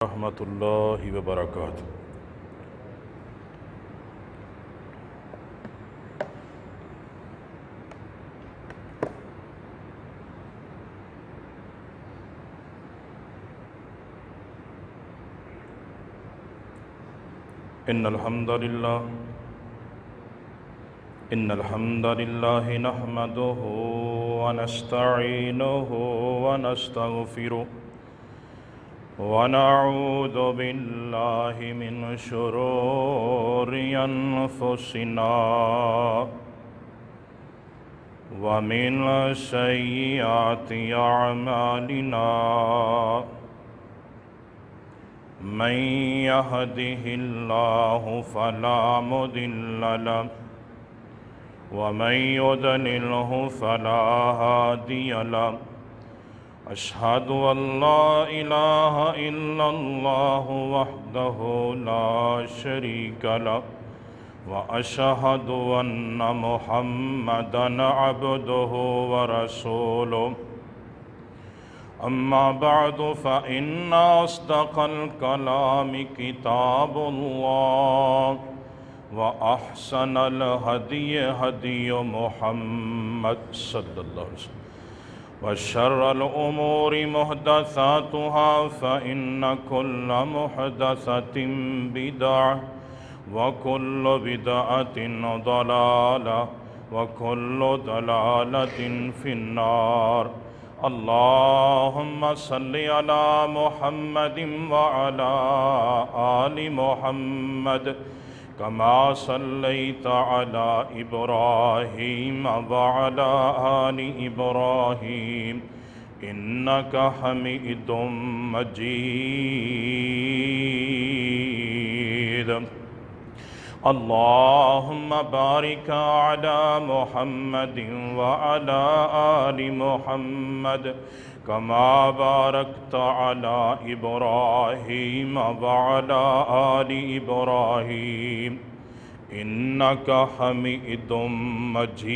रहमतुल्लाहि व बरकातुहू। इन्नल हम्दलिल्लाहि नहमदुहु व नस्तईनुहु व नस्तगफिरुह व नऊज़ु बिल्लाहि मिन शुरूरि अनफुसिना व मिन सय्यिआति अअमालिना। मन यहदिहिल्लाहु फला मुदिल्ल लहु व मन युद्लिल्हु फला हादिय लहु। अशहदु अल्ला इलाहा इल्लल्लाहु वहदहु ला शरीक लहु व अशहदु अन्न मुहम्मदन अब्दुहु व रसूलुहु। अम्मा बअदु फ़इन्न अस्दक़ल कलामि किताबुल्लाह व अहसनल हदिय हदिय मुहम्मद सल्लल्लाहु अलैहि वसल्लम व शर्रल उमूरि मुहदसातुहा फ़इन्न कुल्ल मुहदसतिन बिदअह व कुल्लु बिदअतिन दलालह व कुल्लु दलालतिन फिन्नार। अल्लाहुम्मा सल्लि अला मुहम्मदिन व अला आलि मुहम्मद कमा सल्लैता अला इब्राहीम व अला आलि इब्राहीम इन्नका हमीदुम मजीद। अल्लाहुम्मा बारिक अला मुहम्मदिन व अला आलि मुहम्मद कमा बारकता अला इब्राहीम व अला आलि इब्राहीम इन्नका हमीदुम मजीद।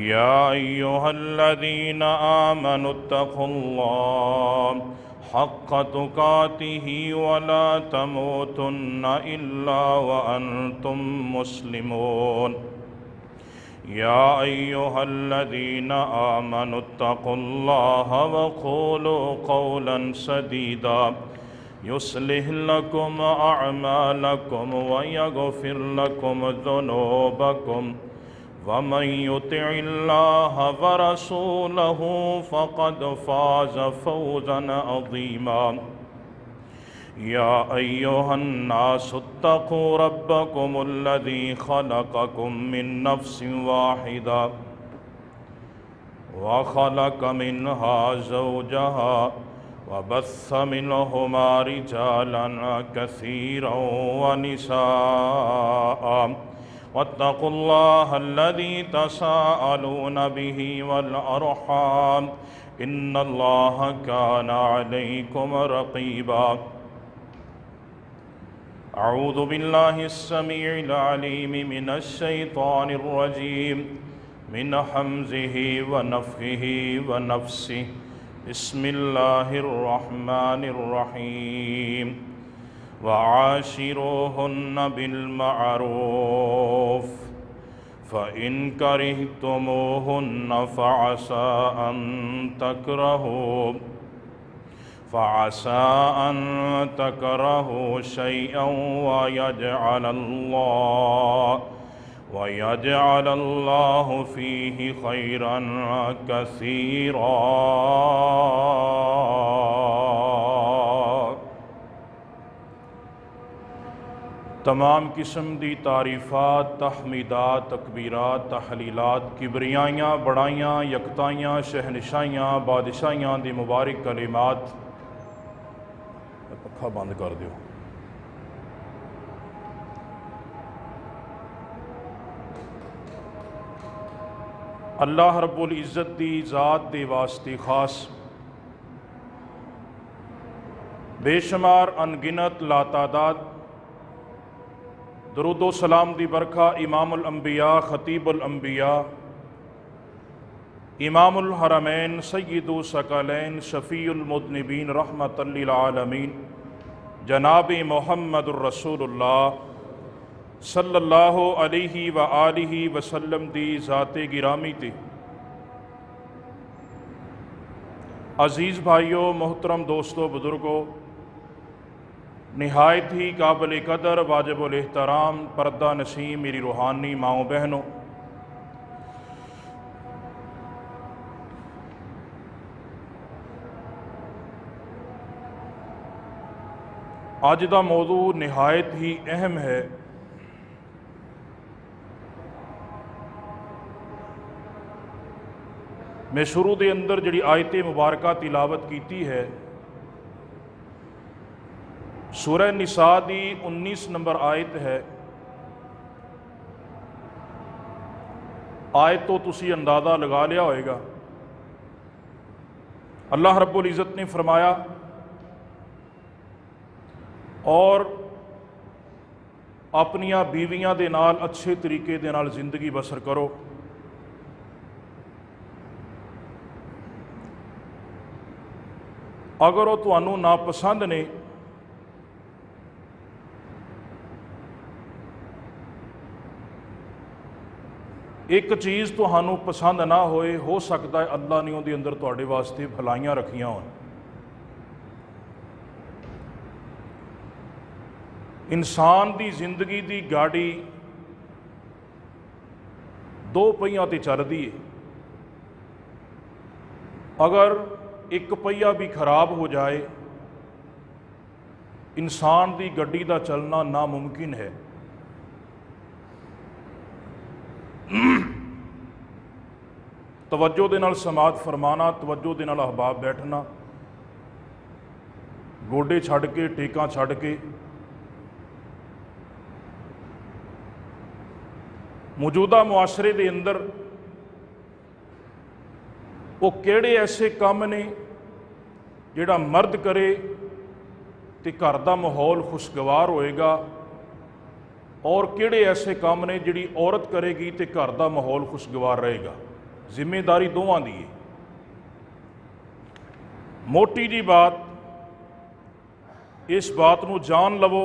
या अय्युहल्लज़ीना आमनुत्तक़ुल्लाह हक़्क़ तुक़ातिही वला तमूतुन्ना इल्ला व अंतुम मुस्लिमून। या अय्युहल्लज़ीना आमनुत्तक़ुल्लाह वक़ूलू क़ौलन सदीदा युस्लिह लकुम अअमालकुम व यग़फ़िर लकुम ज़ुनूबकुम वमन युतिइल्लाह व रसूलहु फ़क़द फ़ाज़ फ़ौज़न अज़ीमा। या अय्युहन्नासुत्तक़ू रब्बकुमुल्लज़ी ख़लक़कुम मिन नफ़्सिन वाहिदा व ख़लक़ मिन्हा ज़ौजहा व बस्स मिनहुमा रिजालन कसीरन व निसाअ वत्तक़ुल्लाह अल्लज़ी तसाअलून बिही वल अर्हाम इन्नल्लाह कान अलैकुम रक़ीबा। अऊज़ु बिल्लाहिस समीइल अलीम मिनश शैतानिर रजीम मिन हम्ज़िही व नफ़्ख़िही व नफ़्सिही। बिस्मिल्लाहिर रहमानिर रहीम। वआशिरूहुन्न बिलमअरूफ़ फ़इन करिहतुमूहुन्न फ़असा अन तकरहू शैअन वयजअलल्लाहु फ़ीहि ख़ैरन कसीरा। तमाम किस्म दी तारीफ़ात, तहमीदात, तकबीरात, तहलीलात, किबरियाइयाँ, बड़ाइयाँ, यकताइयाँ, शहनशाइयाँ, बादशाहियाँ दी मुबारक कलिमात। पखा बंद कर दियो। अल्लाह रब्बुल इज़्ज़त दी ज़ात दे वास्ते खास बेशुमार अनगिनत लातादाद दरूदो सलाम दी बरखा इमामुल अंबिया खतीबुल अंबिया इमामुल हरमैन सय्यिदु सकलैन शफ़ीउल मुज़निबीन रहमतल लिल आलमीन जनाब मुहम्मदुर रसूलुल्लाह सल्लल्लाहु अलैहि व आलिहि वसल्लम दी ज़ाते गिरामी ते अज़ीज़ भाइयों, मोहतरम दोस्तों, बुज़ुर्गों, नहायत ही काबिल कदर वाजिबुल एहतराम पर्दा नसीम मेरी रूहानी माओ बहनों, अज का मौजू नहायत ही अहम है। मैं शुरू के अंदर जी आयत मुबारक तिलावत की है, सूरह निसा की 19 नंबर आयत है। आयत तो तुसी अंदाज़ा लगा लिया होएगा। अल्लाह रब्बुल इज़्ज़त ने फरमाया, और अपनिया बीवियां दे नाल अच्छे तरीके दे नाल जिंदगी बसर करो। अगर वो तुहानू नापसंद ने एक चीज़ तुहानू पसंद ना होए, हो सकता है अल्लाह ने उहदे अंदर तुहाडे वास्ते भलाइयां रखियां होन। इंसान की जिंदगी की गाड़ी दो पहियां ते चलती है। अगर एक पहिया भी खराब हो जाए, इंसान की गड्डी का चलना नामुमकिन है। तवज्जो दे नाल समात फरमाना, तवज्जो दे नाल अहबाब बैठना, गोडे छड़ के टेकां छड़ के मौजूदा मुआशरे के अंदर वो किहड़े ऐसे काम ने जिहड़ा मर्द करे तो घर का माहौल खुशगवार होएगा, और किहड़े ऐसे काम ने जिहड़ी औरत करेगी तो घर का माहौल खुशगवार रहेगा। जिम्मेदारी दोवां दी है। मोटी जी बात, इस बात नूं जान लवो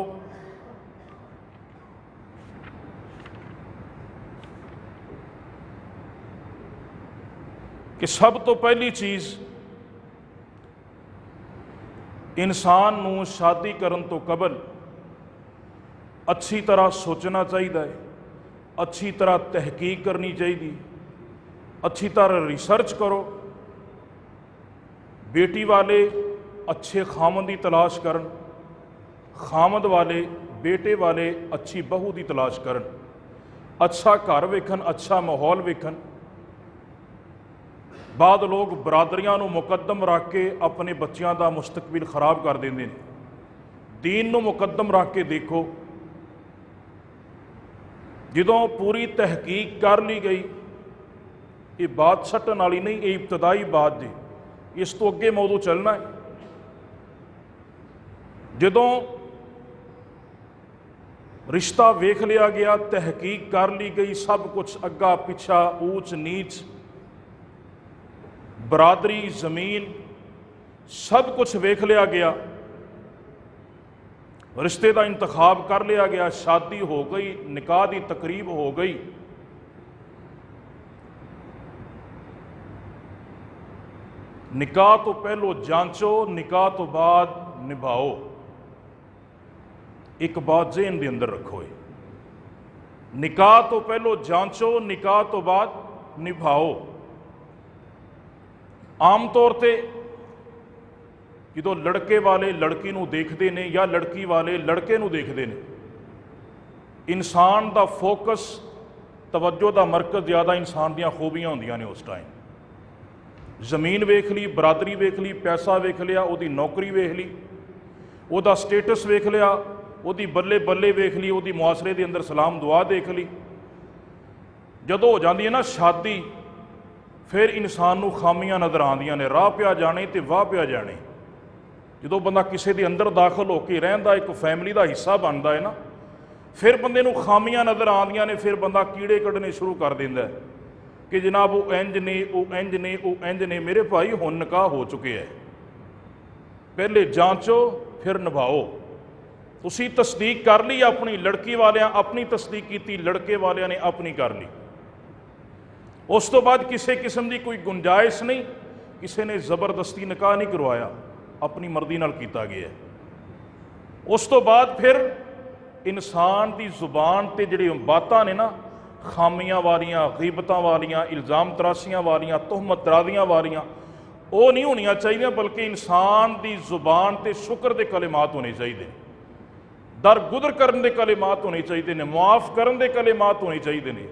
कि सब तो पहली चीज़ इंसान नूं शादी करन तो कबल अच्छी तरह सोचना चाहिए है, अच्छी तरह तहकीक करनी चाहिए, अच्छी तरह रिसर्च करो। बेटी वाले अच्छे खामद की तलाश करन, खामद वाले बेटे वाले अच्छी बहू की तलाश करन, अच्छा घर वेखन, अच्छा माहौल वेखन। बाद लोग बरादरियां नूं मुकदम रख के अपने बच्चों का मुस्तकबिल खराब कर देंगे हैं। दीन नूं मुकदम रख के देखो, जदों पूरी तहकीक कर ली गई, ये बात छट्टन वाली नहीं, ये इब्तदाई बात जी, इस तो अगे मौजू चलना है। जदों रिश्ता वेख लिया गया, तहकीक कर ली गई, सब कुछ अग्गा पिछा, ऊंच नीच, बरादरी, जमीन, सब कुछ वेख लिया गया, रिश्ते का इंतखाब कर लिया गया, शादी हो गई, निकाह की तकरीब हो गई। निकाह तो पहलो जांचो, निकाह तो बाद निभाओ। एक बात ज़हन के अंदर रखो, निकाह तो पहलो जांचो, निकाह तो बाद निभाओ। आम तौर पर जो लड़के वाले लड़की नूं देखते हैं या लड़की वाले लड़के नूं देखते हैं, इंसान का फोकस, तवज्जो का मरकज़ ज़्यादा इंसान दीयां खूबियां होंदियां ने। उस टाइम जमीन वेख ली, बरादरी वेख ली, पैसा वेख लिया, उहदी नौकरी वेख ली, उहदा स्टेटस वेख लिया, उहदी बल्ले बल्ले वेख ली, उहदी मुआशरे के अंदर सलाम दुआ देख ली। जदों हो जाती है ना शादी, फिर इंसान नूं खामियां नज़र आउंदियां ने, राह पिया जाने तो वाह पिया जाने। जो बंदा किसी के अंदर दाखिल होकर रहिंदा, एक फैमिली का हिस्सा बनता है ना, फिर बंदे नूं खामियां नज़र आउंदियां ने, फिर बंदा कीड़े कढ़ने शुरू कर दिंदा है। कि जनाब वो इंज ने, वो इंज ने, वो इंज ने। मेरे भाई हुण निकाह हो चुके है, पहले जांचो फिर निभाओ। तुसी तस्दीक कर ली अपनी, लड़की वालियां अपनी तस्दीक की, लड़के वालियां ने अपनी कर ली। उस तो बाद किसी किस्म की कोई गुंजाइश नहीं, किसी ने जबरदस्ती निकाह नहीं करवाया, अपनी मर्जी नाल कीता गया। उस तो बाद फिर इंसान की जुबान ते जिहड़ी बातां ने ना, खामियां वालियां, गीबतां वालियां, इल्ज़ाम तराशियां वालियां, तुहमत तरादियां वालियां, वो नहीं होनी चाहिए, बल्कि इंसान की जुबान ते शुक्र के कलिमात होने चाहिए, दरगुदर करने के कलिमात होने चाहिए ने, मुआफ करने के कलिमात होने चाहिए ने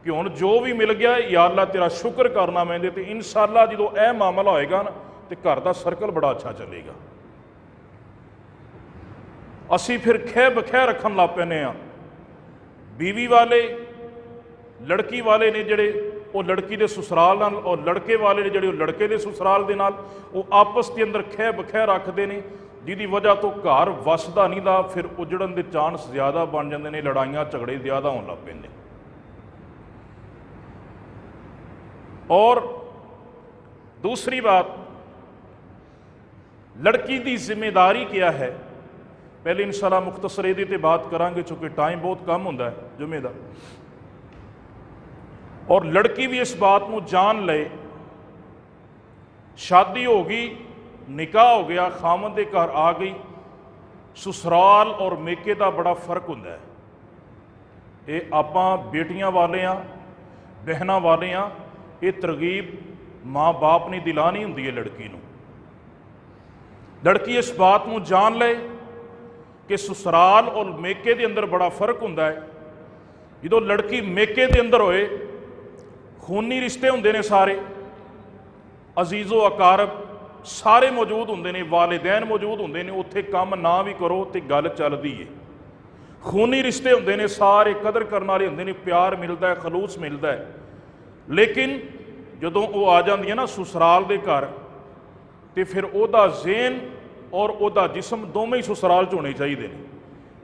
कि हुण जो भी मिल गया या अल्लाह तेरा शुक्र करना मैंने। तो इंशाअल्लाह जो यह मामला होएगा ना, तो घर का सर्कल बड़ा अच्छा चलेगा। असी फिर खै बखै रखन लग पैने आ। बीवी वाले, लड़की वाले ने जिहड़े वो लड़की के ससुराल नाल, और लड़के वाले ने जिहड़े लड़के के ससुराल दे नाल, वो आपस के अंदर खै बखै रखते हैं, जिहदी वजह तो घर वसदा नहीं दा, फिर उजड़न के चांस ज़्यादा बन जाते हैं, लड़ाइयाँ झगड़े ज़्यादा होने लग पैंदे। और दूसरी बात, लड़की की जिम्मेदारी क्या है, पहले इंशाअल्लाह मुख्तसर इहदे ते बात करांगे, चूँकि टाइम बहुत कम होंदा है जुमे दा। और लड़की भी इस बात को जान ले, शादी हो गई, निकाह हो गया, खामद दे घर आ गई, ससुराल और मेके का बड़ा फर्क होंदा है। ये आपां बेटियां वाले हाँ, बहना वाले हाँ, ये तरगीब माँ बाप ने दिलानी होंदी है लड़की नूं। लड़की इस बात को जान ले कि ससुराल और मेके के अंदर बड़ा फर्क होंदा है। जो लड़की मेके के अंदर होए, खूनी रिश्ते होंदे ने, सारे अजीज़ो अकारब सारे मौजूद होंदे ने, वालिदैन मौजूद होंदे ने, उत्थे काम ना भी करो तो गल चलदी है। खूनी रिश्ते होंदे ने, सारे कदर करने वाले होंदे ने, प्यार मिलता है, खलूस मिलता है। लेकिन जदों वो आ जांदी है ना ससुराल दे घर, तो फिर ओदा ज़हन और ओदा जिस्म दोवें ही ससुराल च होने चाहिए ने।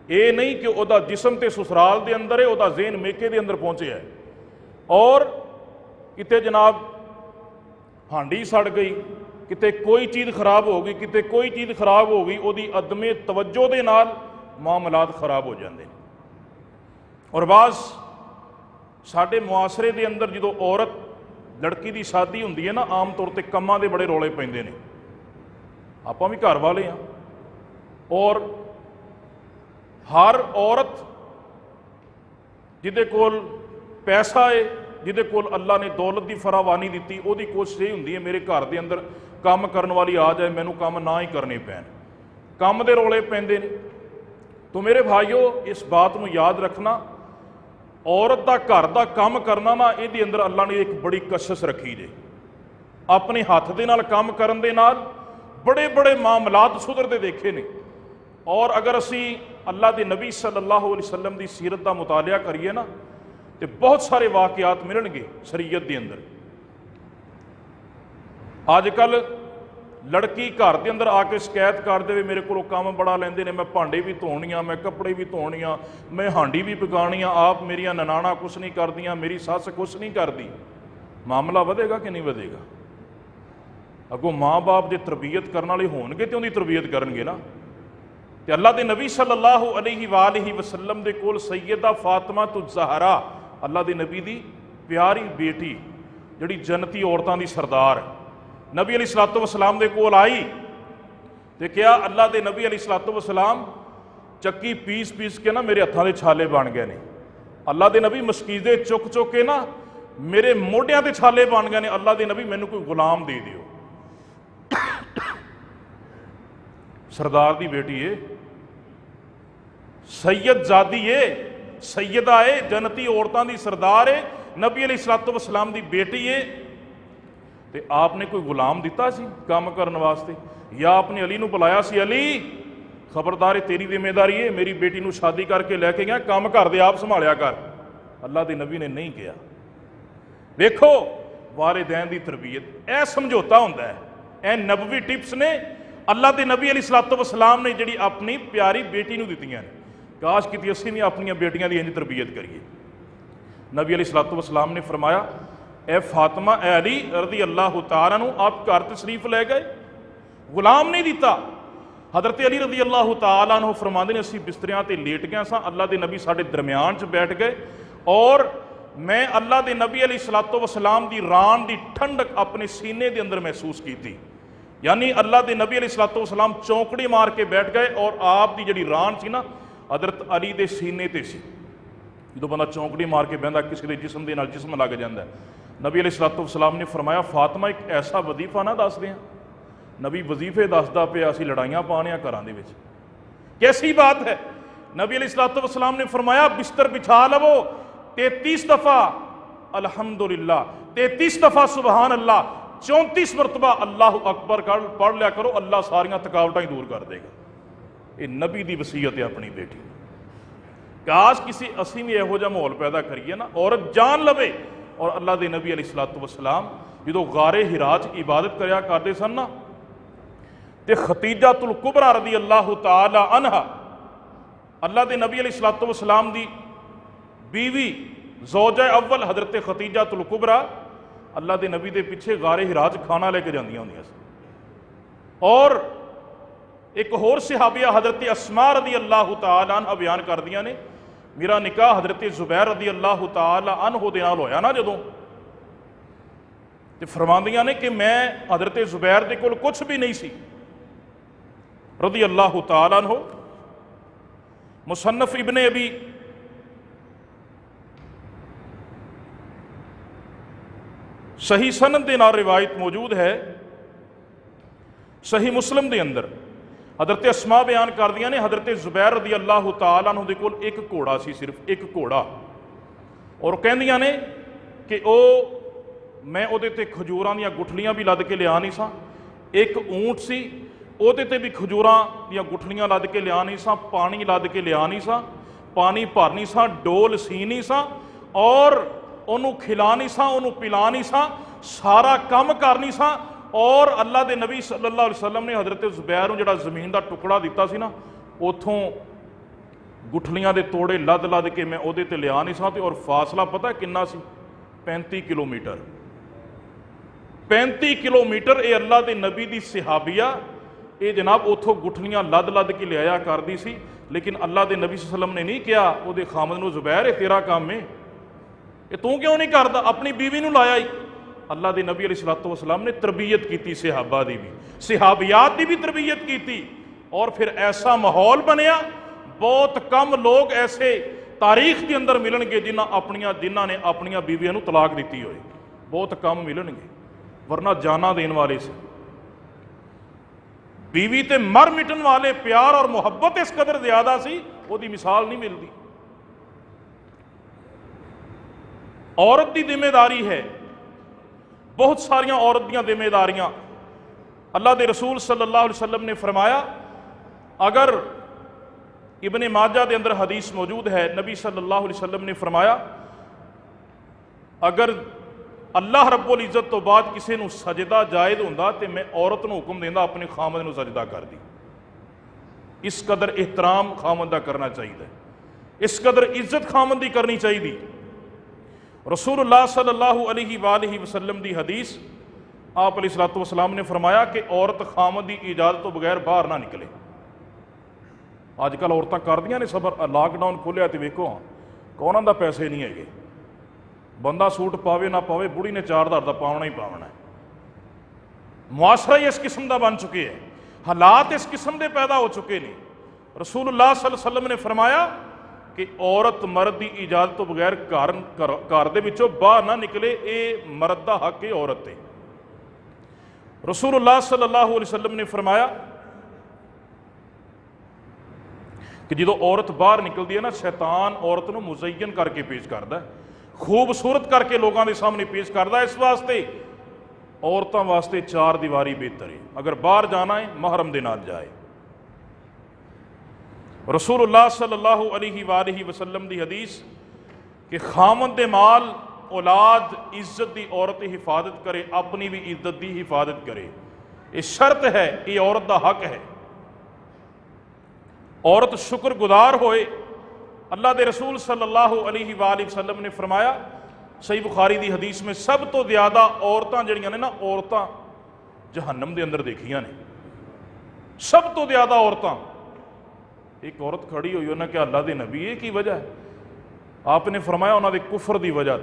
ये नहीं कि ओदा जिस्म तो ससुराल दे अंदर है, ओदा ज़हन मेके दे अंदर पहुँचे है। और किते जनाब हांडी सड़ गई, किते कोई चीज़ खराब हो गई, किते कोई चीज़ खराब हो गई, ओदी अदमे तवज्जो दे नाल मामलात खराब हो जाते हैं। और बाज़ साडे मुआसरे दे अंदर जो औरत लड़की की शादी होंदी है ना, आम तौर पर कम्मां दे बड़े रौले पैंदे ने। आपां भी घर वाले हाँ, और हर औरत जिहदे कोल पैसा है, जिहदे कोल अल्लाह ने दौलत की फरावानी दी, उहदी कोशिश ये होंदी है मेरे घर के अंदर काम करने वाली आ जाए, मैनू काम ना ही करने पैन, काम दे रौले पैंदे ने। तो मेरे भाईओ, इस बात को याद रखना, औरत का घर का काम करना ना, ये अंदर अल्लाह ने एक बड़ी कशिश रखी जे। अपने हाथ दे नाल काम करन दे नाल बड़े बड़े मामलात सुधरते देखे ने। और अगर असी अल्लाह के नबी सल्लल्लाहु अलैहि वसल्लम की सीरत का मुतालिया करिए ना, तो बहुत सारे वाकयात मिलणगे शरीयत के अंदर। अजकल लड़की घर के अंदर आके शिकायत कर दे, मेरे को काम बड़ा लेंदे ने, मैं भांडे भी धोणियाँ, मैं कपड़े भी धोणियाँ, मैं हांडी भी पकाणियाँ, आप मेरिया ननाणा कुछ नहीं करदियाँ, मेरी सस कुछ नहीं करती। मामला वधेगा कि नहीं वधेगा? अगों माँ बाप जो तरबीयत करने वाले होणगे तो उनकी तरबीयत करनगे ना। तो अल्लाह के नबी सल्लल्लाहु अलैहि वसल्लम दे कोल सैयदा फातिमा तुल ज़हरा, अल्लाह के नबी की प्यारी बेटी, जिहड़ी जन्नती औरतां दी सरदार, नबी अलैहिस्सलातु वस्सलाम दे कोल आई तो क्या अल्लाह के नबी अलैहिस्सलातु वस्सलाम चक्की पीस पीस के ना मेरे हत्थां दे छाले बन गए ने। अल्लाह के नबी मशकीज़े चुक चुक के ना मेरे मोढियां ते छाले बन गए ने। अल्लाह के नबी मैनू कोई गुलाम दे दिओ। सरदार दी बेटी है, सैयद जादी है, सैयदा है, जन्नती औरतां दी सरदार है, नबी अलैहिस्सलातु वस्सलाम दी बेटी है। तो आपने कोई गुलाम दिता सी काम करने वास्ते, या आपने अली नूं बुलाया सी, अली खबरदार तेरी जिम्मेदारी है, मेरी बेटी नूं शादी करके लैके गया, काम घर दे आप संभालिया कर। अल्लाह के नबी ने नहीं किया। देखो वालिदैन दी तरबियत, यह समझौता होंदा है, यह नबवी टिप्स ने अल्लाह के नबी अलैहिस्सलातु वस्सलाम ने जिहड़ी अपनी प्यारी बेटी नूं दित्तियां ने। काश कि असीं भी अपनी बेटियां की इंज तरबियत करिए। नबी अलैहिस्सलातु वस्सलाम ने फरमाया, ए फातिमा, ए अली रज़ी अल्लाह तआला अन्हु, आप घर तशरीफ लै गए, गुलाम नहीं दिता। हज़रत अली रज़ी अल्लाह तआला अन्हु फरमाते ने, असीं बिस्तरियां ते लेट गए सां, अल्लाह के नबी साडे दरम्यान च बैठ गए और मैं अल्लाह के नबी अलैहिस्सलातु वस्सलाम की रान की ठंडक अपने सीने के अंदर महसूस की। यानी अल्लाह के नबी अलैहिस्सलातु वस्सलाम चौंकड़ी मार के बैठ गए और आप की जी रान सी ना हज़रत अली के सीने ते सी। जो बंदा चौंकड़ी मार के बहता किसी के जिसम के नाल जिसम लग जाता है। नबी अलैहिस्सलातु वस्सलाम ने फरमाया, फातिमा एक ऐसा वजीफा ना दस दें। नबी वजीफे दसदा पे असीं लड़ाइयां पाने घरां दे विच, कैसी बात है। नबी अलैहिस्सलातु वस्सलाम ने फरमाया, बिस्तर बिछा लवो, 33 दफ़ा अल्हम्दुलिल्लाह, 33 दफ़ा सुबहान अल्लाह, 34 मरतबा अल्लाह अकबर पढ़ लिया करो, अल्लाह सारियां थकावटां दूर कर देगा। ये नबी की वसीयत है अपनी बेटी। काश किसी असीं भी इहो जिहा माहौल पैदा करिए ना, औरत जान लवे। और अल्लाह के नबी अलैहिस्सलातु वस्सलाम जो गारे हिरा च इबादत करया करते सन ना, तो खतीजातुल कुबरा रज़ी अल्लाह तआला अन्हा, अल्लाह के नबी अलैहिस्सलातु वस्सलाम की बीवी ज़ौजा अव्वल हज़रत खतीजातुल कुबरा, अल्लाह के नबी के पिछे गारे हिरा च खाना लेके जांदियां होंदियां सन। और एक होर सहाबिया हज़रत अस्मा रज़ी अल्लाह तआला अन्हा बयान करदियां ने, मेरा निकाह हज़रत ज़ुबैर रज़ी अल्लाह तआला अन्हु दे नाल होया ना जदों, ते फरमांदियां ने कि मैं हज़रत ज़ुबैर दे कोल कुछ भी नहीं सी रज़ी अल्लाह तआला अन्हु। मुसन्नफ इब्ने अबी सही सनद के नाल रिवायत मौजूद है, सही मुस्लिम के अंदर हज़रत अस्मा बयान करदियां ने, हज़रत ज़ुबैर रज़ी अल्लाह तआला अन्हु दे कोल एक घोड़ा सी, सिर्फ एक घोड़ा। और कहंदियां ने कि मैं उहदे ते खजूरां दीयां गुठलियां भी लद के लिया नहीं सा, एक ऊंट सी उहदे ते भी खजूरां दीयां गुठलियां लद के लिया नहीं सा, पानी लद के लिया नहीं सा, पानी भर नहीं सा, डोल सी नहीं सा, और उन्होंने खिला नहीं सा, उन्होंने पिला नहीं सा, सारा काम कर नहीं सा। और अल्लाह के नबी सल्लल्लाहु अलैहि वसल्लम ने हज़रत ज़ुबैर को जिहड़ा ज़मीन का टुकड़ा दिता सी ना, उथों गुठलियां दे तोड़े लद लद के मैं उहदे ते लिया नहीं सा। और फासला पता किन्ना सी? 35 किलोमीटर। 35 किलोमीटर ये अल्लाह के नबी की सहाबिया ये जनाब उथों गुठलियां लद लद के लिया करती सी। लेकिन अल्लाह के नबी सल्लल्लाहु अलैहि वसल्लम ने नहीं कहा उहदे खामद नूं, ज़ुबैर ये तेरा काम है, ये तू क्यों नहीं करता? अपनी बीवी नूं लाया ही। अल्लाह के नबी अलैहिस्सलातु वस्सलाम ने तरबियत की, सहाबा की भी, सहाबियात की भी तरबियत की। और फिर ऐसा माहौल बनया, बहुत कम लोग ऐसे तारीख के अंदर मिलणगे जिन्हां ने अपनियां बीवियां नूं तलाक दी होए, बहुत कम मिलणगे, वरना जाना देने वाले से। बीवी ते मर मिटन वाले प्यार और मुहब्बत इस कदर ज्यादा सी, उसकी मिसाल नहीं मिलती। औरत की जिम्मेदारी है, बहुत सारिया औरत दीयां जिम्मेदारियां। अल्लाह के रसूल सल्लल्लाहु अलैहि वसल्लम ने फरमाया, अगर इब्ने माजा के अंदर हदीस मौजूद है, नबी सल्लल्लाहु अलैहि वसल्लम ने फरमाया, अगर अल्लाह रब्बुल इज़्ज़त तो बाद किसी नूं सजदा जायज़ हुंदा तो मैं औरत नूं हुक्म देंदा अपने खामद नूं सजदा कर दी। इस कदर एहतराम खामद दा करना चाहिए, इस कदर इज्जत खामद दी करनी चाहिए। रसूलुल्लाह सल्लल्लाहु अलैहि वसल्लम की हदीस, आप अलैहिस्सलातु वस्सलाम ने फरमाया कि औरत खामद की इजाज़त तो बगैर बाहर ना निकले। अजकल औरतां करदियां ने सबर, लॉकडाउन खोलिया तो वेखो कौन दा पैसे नहीं है, बंदा सूट पावे ना पावे, बुढ़ी ने 4000 का पावना ही पावना है। मुआशरा ही इस किस्म का बन चुके हैं, हालात इस किस्म के पैदा हो चुके हैं। रसूलुल्लाह सल्लल्लाहु अलैहि वसल्लम ने फरमाया कि औरत मर्द की इजाज़त तो बगैर घर दे विचों बाहर ना निकले, ये मर्द का हक है, औरत है। रसूलुल्लाह सल्लल्लाहु अलैहि वसल्लम ने फरमाया कि जो औरत बाहर निकलती है ना, शैतान औरत को मुज़य्यन करके पेश करता है, खूबसूरत करके लोगों के सामने पेश करता है। इस वास्ते औरतों वास्ते 4 दीवारी बेहतर है, अगर बाहर जाना है महरम दे नाल जाए। रसूलुल्लाह सल्लल्लाहु अलैहि वसल्लम की हदीस कि खामद दे माल औलाद इज्जत की औरत की हिफाजत करे, अपनी भी इज्जत की हिफाजत करे, ये शर्त है, ये औरत का हक है। औरत शुक्रगुजार होए अल्लाह के रसूल सल्लल्लाहु अलैहि वसल्लम ने फरमाया, सही बुखारी की हदीस में, सब तो ज़्यादा औरतां जड़ियां ने ना, औरतां जहन्नम के अंदर देखिया ने। सब तो ज़्यादा औरतां। एक औरत खड़ी हुई, उन्हें कहा अल्लाह के नबी ये की वजह है? आपने फरमाया उन्होंने कुफर की वजह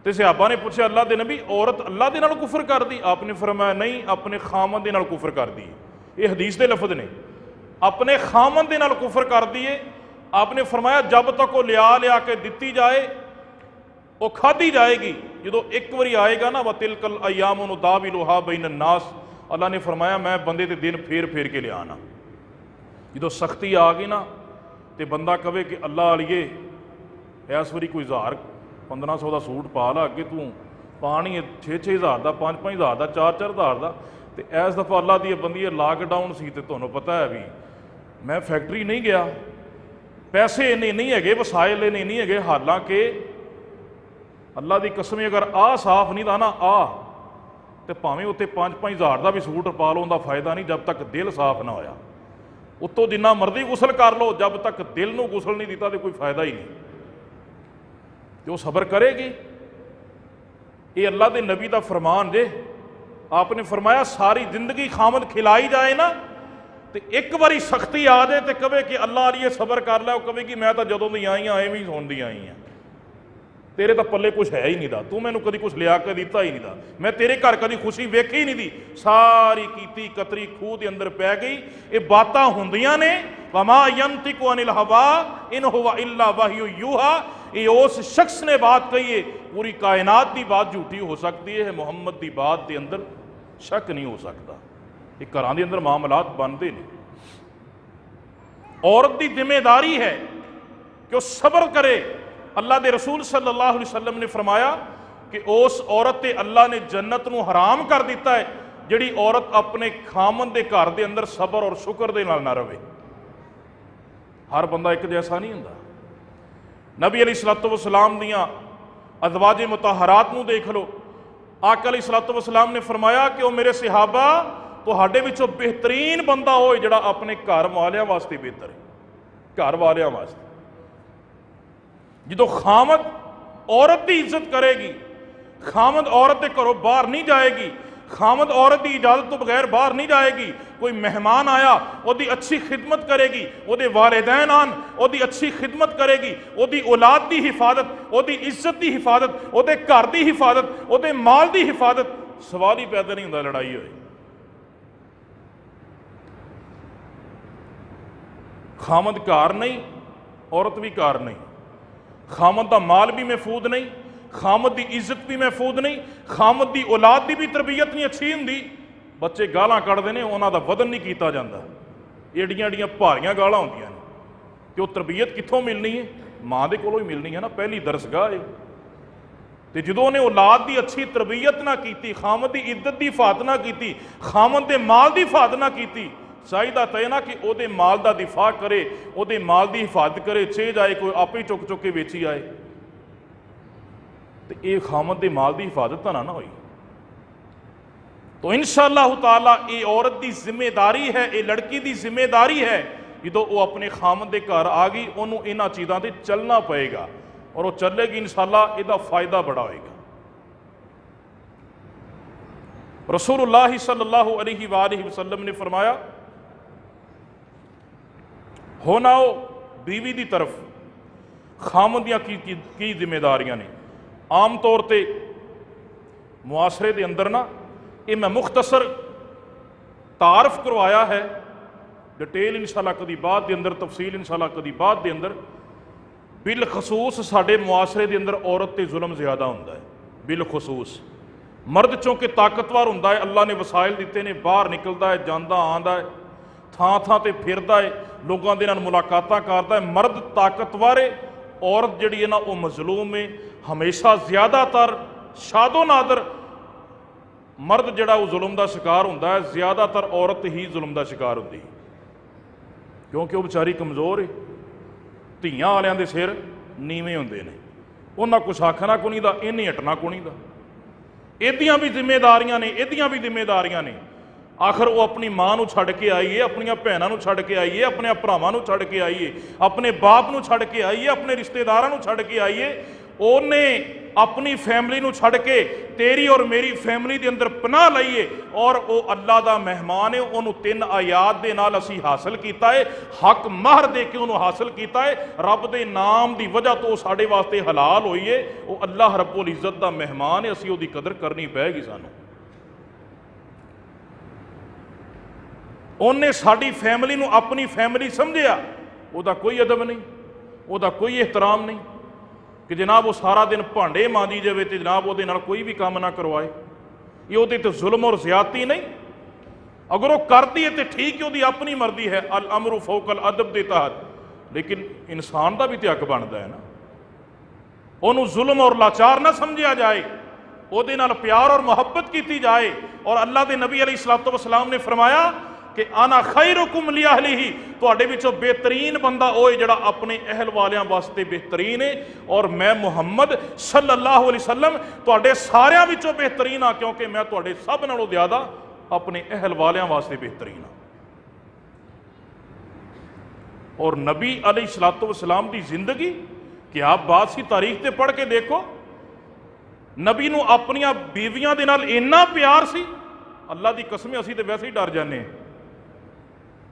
तो सहाबा ने पूछा अल्लाह के नबी औरत अल्लाह के नाल कुफर कर दी? आपने फरमाया नहीं, अपने खामन के नाल कुफर कर दी। ये हदीस के लफज ने, अपने खामन के नाल कुफर कर दिए। आपने फरमाया जब तक वो लिया के दिती जाए वो खाधी जाएगी, जो एक बारी आएगा ना व तिलकल अयाम दाविलुहा बैन नास, अल्लाह ने फरमाया मैं बंदे के दिन फेर फेर के लिया आना। जो सख्ती आ गई ना तो बंदा कहे कि अल्लाह अलिए इस बारी कोई 1000-1500 का सूट पा ला, अगे तू पानी 6-6 हज़ार का, 5-5 हज़ार का, 4-4 हज़ार का। तो इस दफ़ा अल्लाह दी बंदी लॉकडाउन सी, तो तुहानूं पता है भी मैं फैक्ट्री नहीं गया, पैसे इन्ने नहीं है, वसाइल इन्ने नहीं है। हालांकि अल्लाह की कसम अगर आ साफ नहीं था ना तो भावें उत्ते 5-5 हज़ार का भी सूट पा लो, उनका फायदा नहीं जब तक दिल साफ ना होया। उत्तों जिन्ना मर्जी गुसल कर लो, जब तक दिल नूं गुसल नहीं दिता तो कोई फायदा ही नहीं। जो सबर करेगी, ये अल्लाह के नबी का फरमान जे। आपने फरमाया सारी जिंदगी खामद खिलाई जाए ना तो एक बारी सख्ती आ जाए तो कहे कि अल्लाह अलिए सबर कर लै, कहे कि मैं तो जदों दी आई हाँ एवं ही सुनती आई हाँ, तेरे तो पल्ले कुछ है ही नहीं था, तू मैनू कभी कुछ लिया के दिता ही नहीं था, मैं तेरे घर कभी खुशी वेखी ही नहीं दी, सारी कीती कतरी खूह के अंदर पै गई। ये बातां हुंदियां ने, वमा यंतिकु अनिल हवा इन हुवा इल्ला वहयु यूहा। ये उस शख्स ने बात कही है, पूरी कायनात की बात झूठी हो सकती है, मुहम्मद की बात के अंदर शक नहीं हो सकता। ये घरां दे अंदर मामलात बनते हैं। औरत की जिम्मेदारी है कि वह सबर करे। अल्लाह के रसूल सल्लल्लाहु अलैहि वसल्लम ने फरमाया कि उस औरत ते अल्लाह ने जन्नत नूं हराम कर दिता है जिहड़ी औरत अपने खामन के घर के अंदर सबर और शुक्र दे नाल ना रहे। हर बंदा एक जैसा नहीं हुंदा। नबी अलैहिस्सलातु वस्सलाम दियां अज़वाजे मुतहरात नूं देख लो। आका अलैहिस्सलातु वस्सलाम ने फरमाया कि वह मेरे सहाबा तुहाडे विचों बेहतरीन बंदा होए जिहड़ा अपने घर वालियां वास्ते बेहतर है। घर वालियां वास्ते जो खामद औरत की इज्जत करेगी, खामद औरत के घरों बाहर नहीं जाएगी, खामद औरत की इजाजत तो बगैर बाहर नहीं जाएगी। कोई मेहमान आया उसकी अच्छी खिदमत करेगी, उसके वालिदैन आन उसकी अच्छी खिदमत करेगी, उसकी औलाद की हिफाजत, उसकी इज्जत की हिफाजत, उसके घर की हिफाजत, उसके माल की हिफाजत। सवाल ही पैदा नहीं होता लड़ाई होए। खामद घर नहीं, औरत भी घर नहीं, खामद का माल भी महफूज नहीं, खामद की इज्जत भी महफूज नहीं, खामद की औलाद की भी तरबियत नहीं अच्छी होंगी। बच्चे गालां कढ़ते हैं, उन्हों का वदन नहीं किया जाता, एडियां एडियां भारियां गालां होंदियां ने। कि वह तरबियत कित्थों मिलनी है? माँ के कोलों ही मिलनी है ना, पहली दरसगाह है। तो जो उन्हें औलाद की अच्छी तरबियत ना की, खामद की इज्जत की हिफाजत ना की, खामद के माल की हिफाजत ना की, चाहिए तो है ना कि वो माल का दिफा करे, वो माल की हिफाजत करे, चे जाए कोई आप ही चुक चुक के वेची आए तो ये खामद के माल की हिफाजत तो ना हुई। तो इंशाअल्लाह ताला ये औरत की जिम्मेदारी है, ये लड़की की जिम्मेदारी है, जो वो अपने खामद के घर आ गई उन्होंने इन्होंने चीज़ों से चलना पएगा और वो चलेगी इंशाअल्लाह, इसका फायदा बड़ा होएगा। रसूलुल्लाह सल्लल्लाहु अलैहि वसल्लम ने फरमाया, होना हो बीवी की तरफ खामद दियां की जिम्मेदारियां ने। आम तौर पर मुआशरे के अंदर ना ये मैं मुख्तसर तारफ करवाया है, डिटेल इंशाअल्लाह कभी बाद के अंदर, तफसील इंशाअल्लाह कभी बाद के अंदर। बिलखसूस साडे मुआशरे के अंदर औरत ते जुल्म ज़्यादा होंदा है। बिलखसूस मर्द चूँकि ताकतवर होंदा है, अल्लाह ने वसाइल दिते ने, बाहर निकलता है, जांदा आंदा है, थां थां ते फिरदा है, लोगों के नाल मुलाकातां करदा है। मर्द ताकतवर है, औरत जिहड़ी है ना वो मजलूम है। हमेशा ज़्यादातर शादो नादर मर्द जिहड़ा वो जुल्म का शिकार होंदा है, ज़्यादातर औरत ही जुल्म का शिकार होंदी है, क्योंकि वो बेचारी कमज़ोर है। धीआं वालियां दे सिर नीवें होंदे ने, उन्हां कुछ आखना को नहीं दा, इन्हें हटना को नहीं दा। इहदियां भी जिम्मेदारियां ने, इहदियां भी जिम्मेदारियां ने। आखिर वो अपनी मां नूं छड्ड के आई है, अपनियां भैणां नूं छड्ड के आई है, अपने भरावां नूं छड्ड के आई है, अपने बाप नूं छड्ड के आई है, अपने रिश्तेदारां नूं छड्ड के आई है। ਉਹਨੇ अपनी फैमिली नूं छड्ड के तेरी और मेरी फैमिली के अंदर पनाह लई है और वह अल्लाह का मेहमान है। उन्होंने 3 आयात दे नाल असीं हासिल किया है, हक महर दे के उन्होंने हासिल किया है। रब के नाम की वजह तो साढ़े वास्ते हलाल हुई है। वो अल्लाह रब्बुल इज़्ज़त का मेहमान है, असीं उसकी कदर करनी पैगी सानूं। उन्हें साड़ी फैमिली नूं अपनी फैमिली समझिया, उसका कोई अदब नहीं, उसका कोई एहतराम नहीं कि जनाब वो सारा दिन भांडे मांजी जाए तो जनाब वो कोई भी काम ना करवाए। ये वो तो जुल्म और ज्यादती नहीं। अगर वो करती है तो ठीक है, वो अपनी मर्जी है, अल अमरु फौकल अदब के तहत, लेकिन इंसान का भी तो हक बनता है ना। उन्होंने जुल्म और लाचार ना समझा जाए, वो प्यार और मुहब्बत की जाए। और अल्लाह के नबी अलैहिस्सलातु वस्सलाम ने फरमाया कि आना खैरुकुम ली अहलिही, तुहाडे विचों बेहतरीन बंदा वो है जिहड़ा अपने अहल वालियां वास्ते बेहतरीन है, और मैं मुहम्मद सल्लल्लाहु अलैहि वसल्लम तुहाडे सारियां विचों बेहतरीन हाँ, क्योंकि मैं तुहाडे सब नालों ज़्यादा अपने अहल वालियां वास्ते बेहतरीन हाँ। और नबी अलैहिस्सलातु वस्सलाम की जिंदगी क्या आप बात सी, तारीख से पढ़ के देखो। नबी नूं अपनियां बीवियां दे नाल इन्ना प्यार सी, अल्लाह की कसम असीं ते वैसे ही डर जाने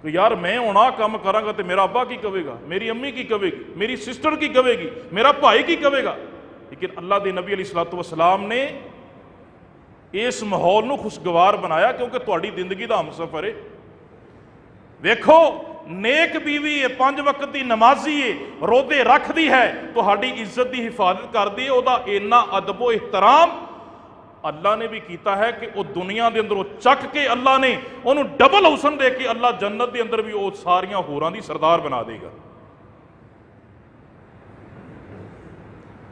कि यार मैं हुण आह काम करांगा तो मेरा अब्बा की कहेगा, मेरी अम्मी की कहेगी, मेरी सिस्टर की कहेगी, मेरा भाई की कहेगा। लेकिन अल्लाह के नबी अलैहिस्सलातु वस्सलाम ने इस माहौल नूं खुशगवार बनाया, क्योंकि तुहाडी जिंदगी का हमसफर है। वेखो नेक बीवी है, 5 वक्त की नमाजी है, रोजे रखती है, तुहाडी इज्जत की हिफाजत करती है, उसका इन्ना अदबो एहतराम अल्लाह ने भी किया है कि वह दुनिया के अंदर वो चक के अल्लाह ने उन्होंने डबल हुसन दे के अल्लाह जन्नत के अंदर भी वो सारियां होरां दी सरदार बना देगा।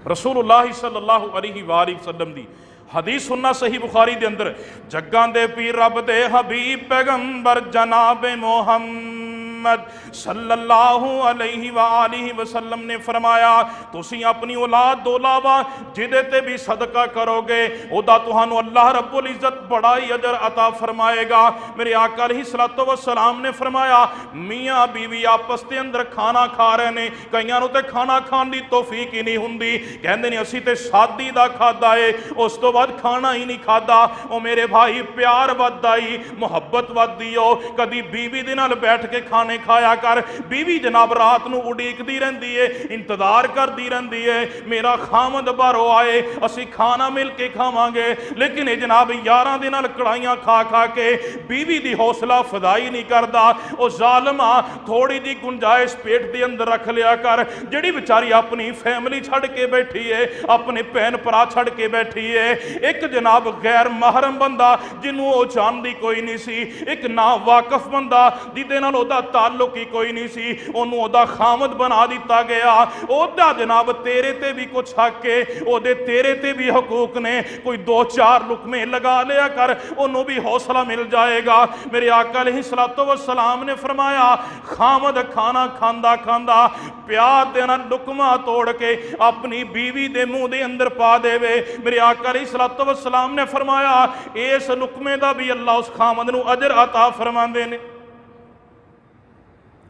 रसूलुल्लाह सल्लल्लाहु अलैहि वसल्लम दी हदीस सुनना सही बुखारी के अंदर, जग्गां दे पीर रब दे हबीब पैगंबर जनाब मोहम्मद सल्लल्लाहु अलैहि वसल्लम ने फरमाया, तुसी अपनी औलाद दो लावा जिदे ते भी सदका करोगे ओदा तुहानू अल्लाह रब्बुल इज़्ज़त बड़ा ही अजर अता फरमाएगा। मेरे आका अलैहिस्सलातु वस्सलाम ने फरमाया, मियाँ बीवी आपस के अंदर खाना खा रहे ने, कईयां नूं ते खाना खाण दी तौफीक ही नहीं हुंदी, कहंदे ने असीं ते शादी दा खादा है, उस तो बाद खाना ही नहीं खाता। ओ मेरे भाई प्यार वधदा ही, मुहब्बत वधदी हो, कदी बीवी दे नाल बैठ के खाने खाया कर। बीवी जनाब रात नूं उड़ीकदी रहिंदी है, इंतजार करदी रहिंदी है, मेरा खामद बाहरों आए, असीं खाना मिल के खावांगे। लेकिन ये जनाब यारां दे नाल कड़ाइयां खा खा के बीवी दी हौसला अफजाई नहीं करदा। ओ जालिमा थोड़ी जी गुंजाइश पेट दे अंदर रख लिया कर। जिहड़ी बेचारी अपनी फैमिली छड़ के बैठी है, अपने भैन भरा छड़ के बैठी है, एक जनाब गैर महरम बंदा जिन्हों वो जानती कोई नहीं सी, एक ना वाकफ बंदा जिहदे नाल ओहदा ताल्लुक ही कोई नहीं सी, ओनू ओहदा खामद बना दिता गया। ओहदा जनाब तेरे ते भी कुछ हक है, ओहदे तेरे ते भी हकूक ने, कोई 2-4 लुकमे लगा लिया कर, ओनू भी हौसला मिल जाएगा। मेरे आका अलैहिस्सलातु वस्सलाम ने फरमाया, खामद खाना खांदा खांदा प्यार दे नाल लुकमा तोड़ के अपनी बीवी दे मुंह दे अंदर पा देवे। मेरे आका अलैहिस्सलातु वस्सलाम ने फरमाया, इस लुकमे का भी अल्लाह उस खामद नूं अजर अता फरमांदे ने।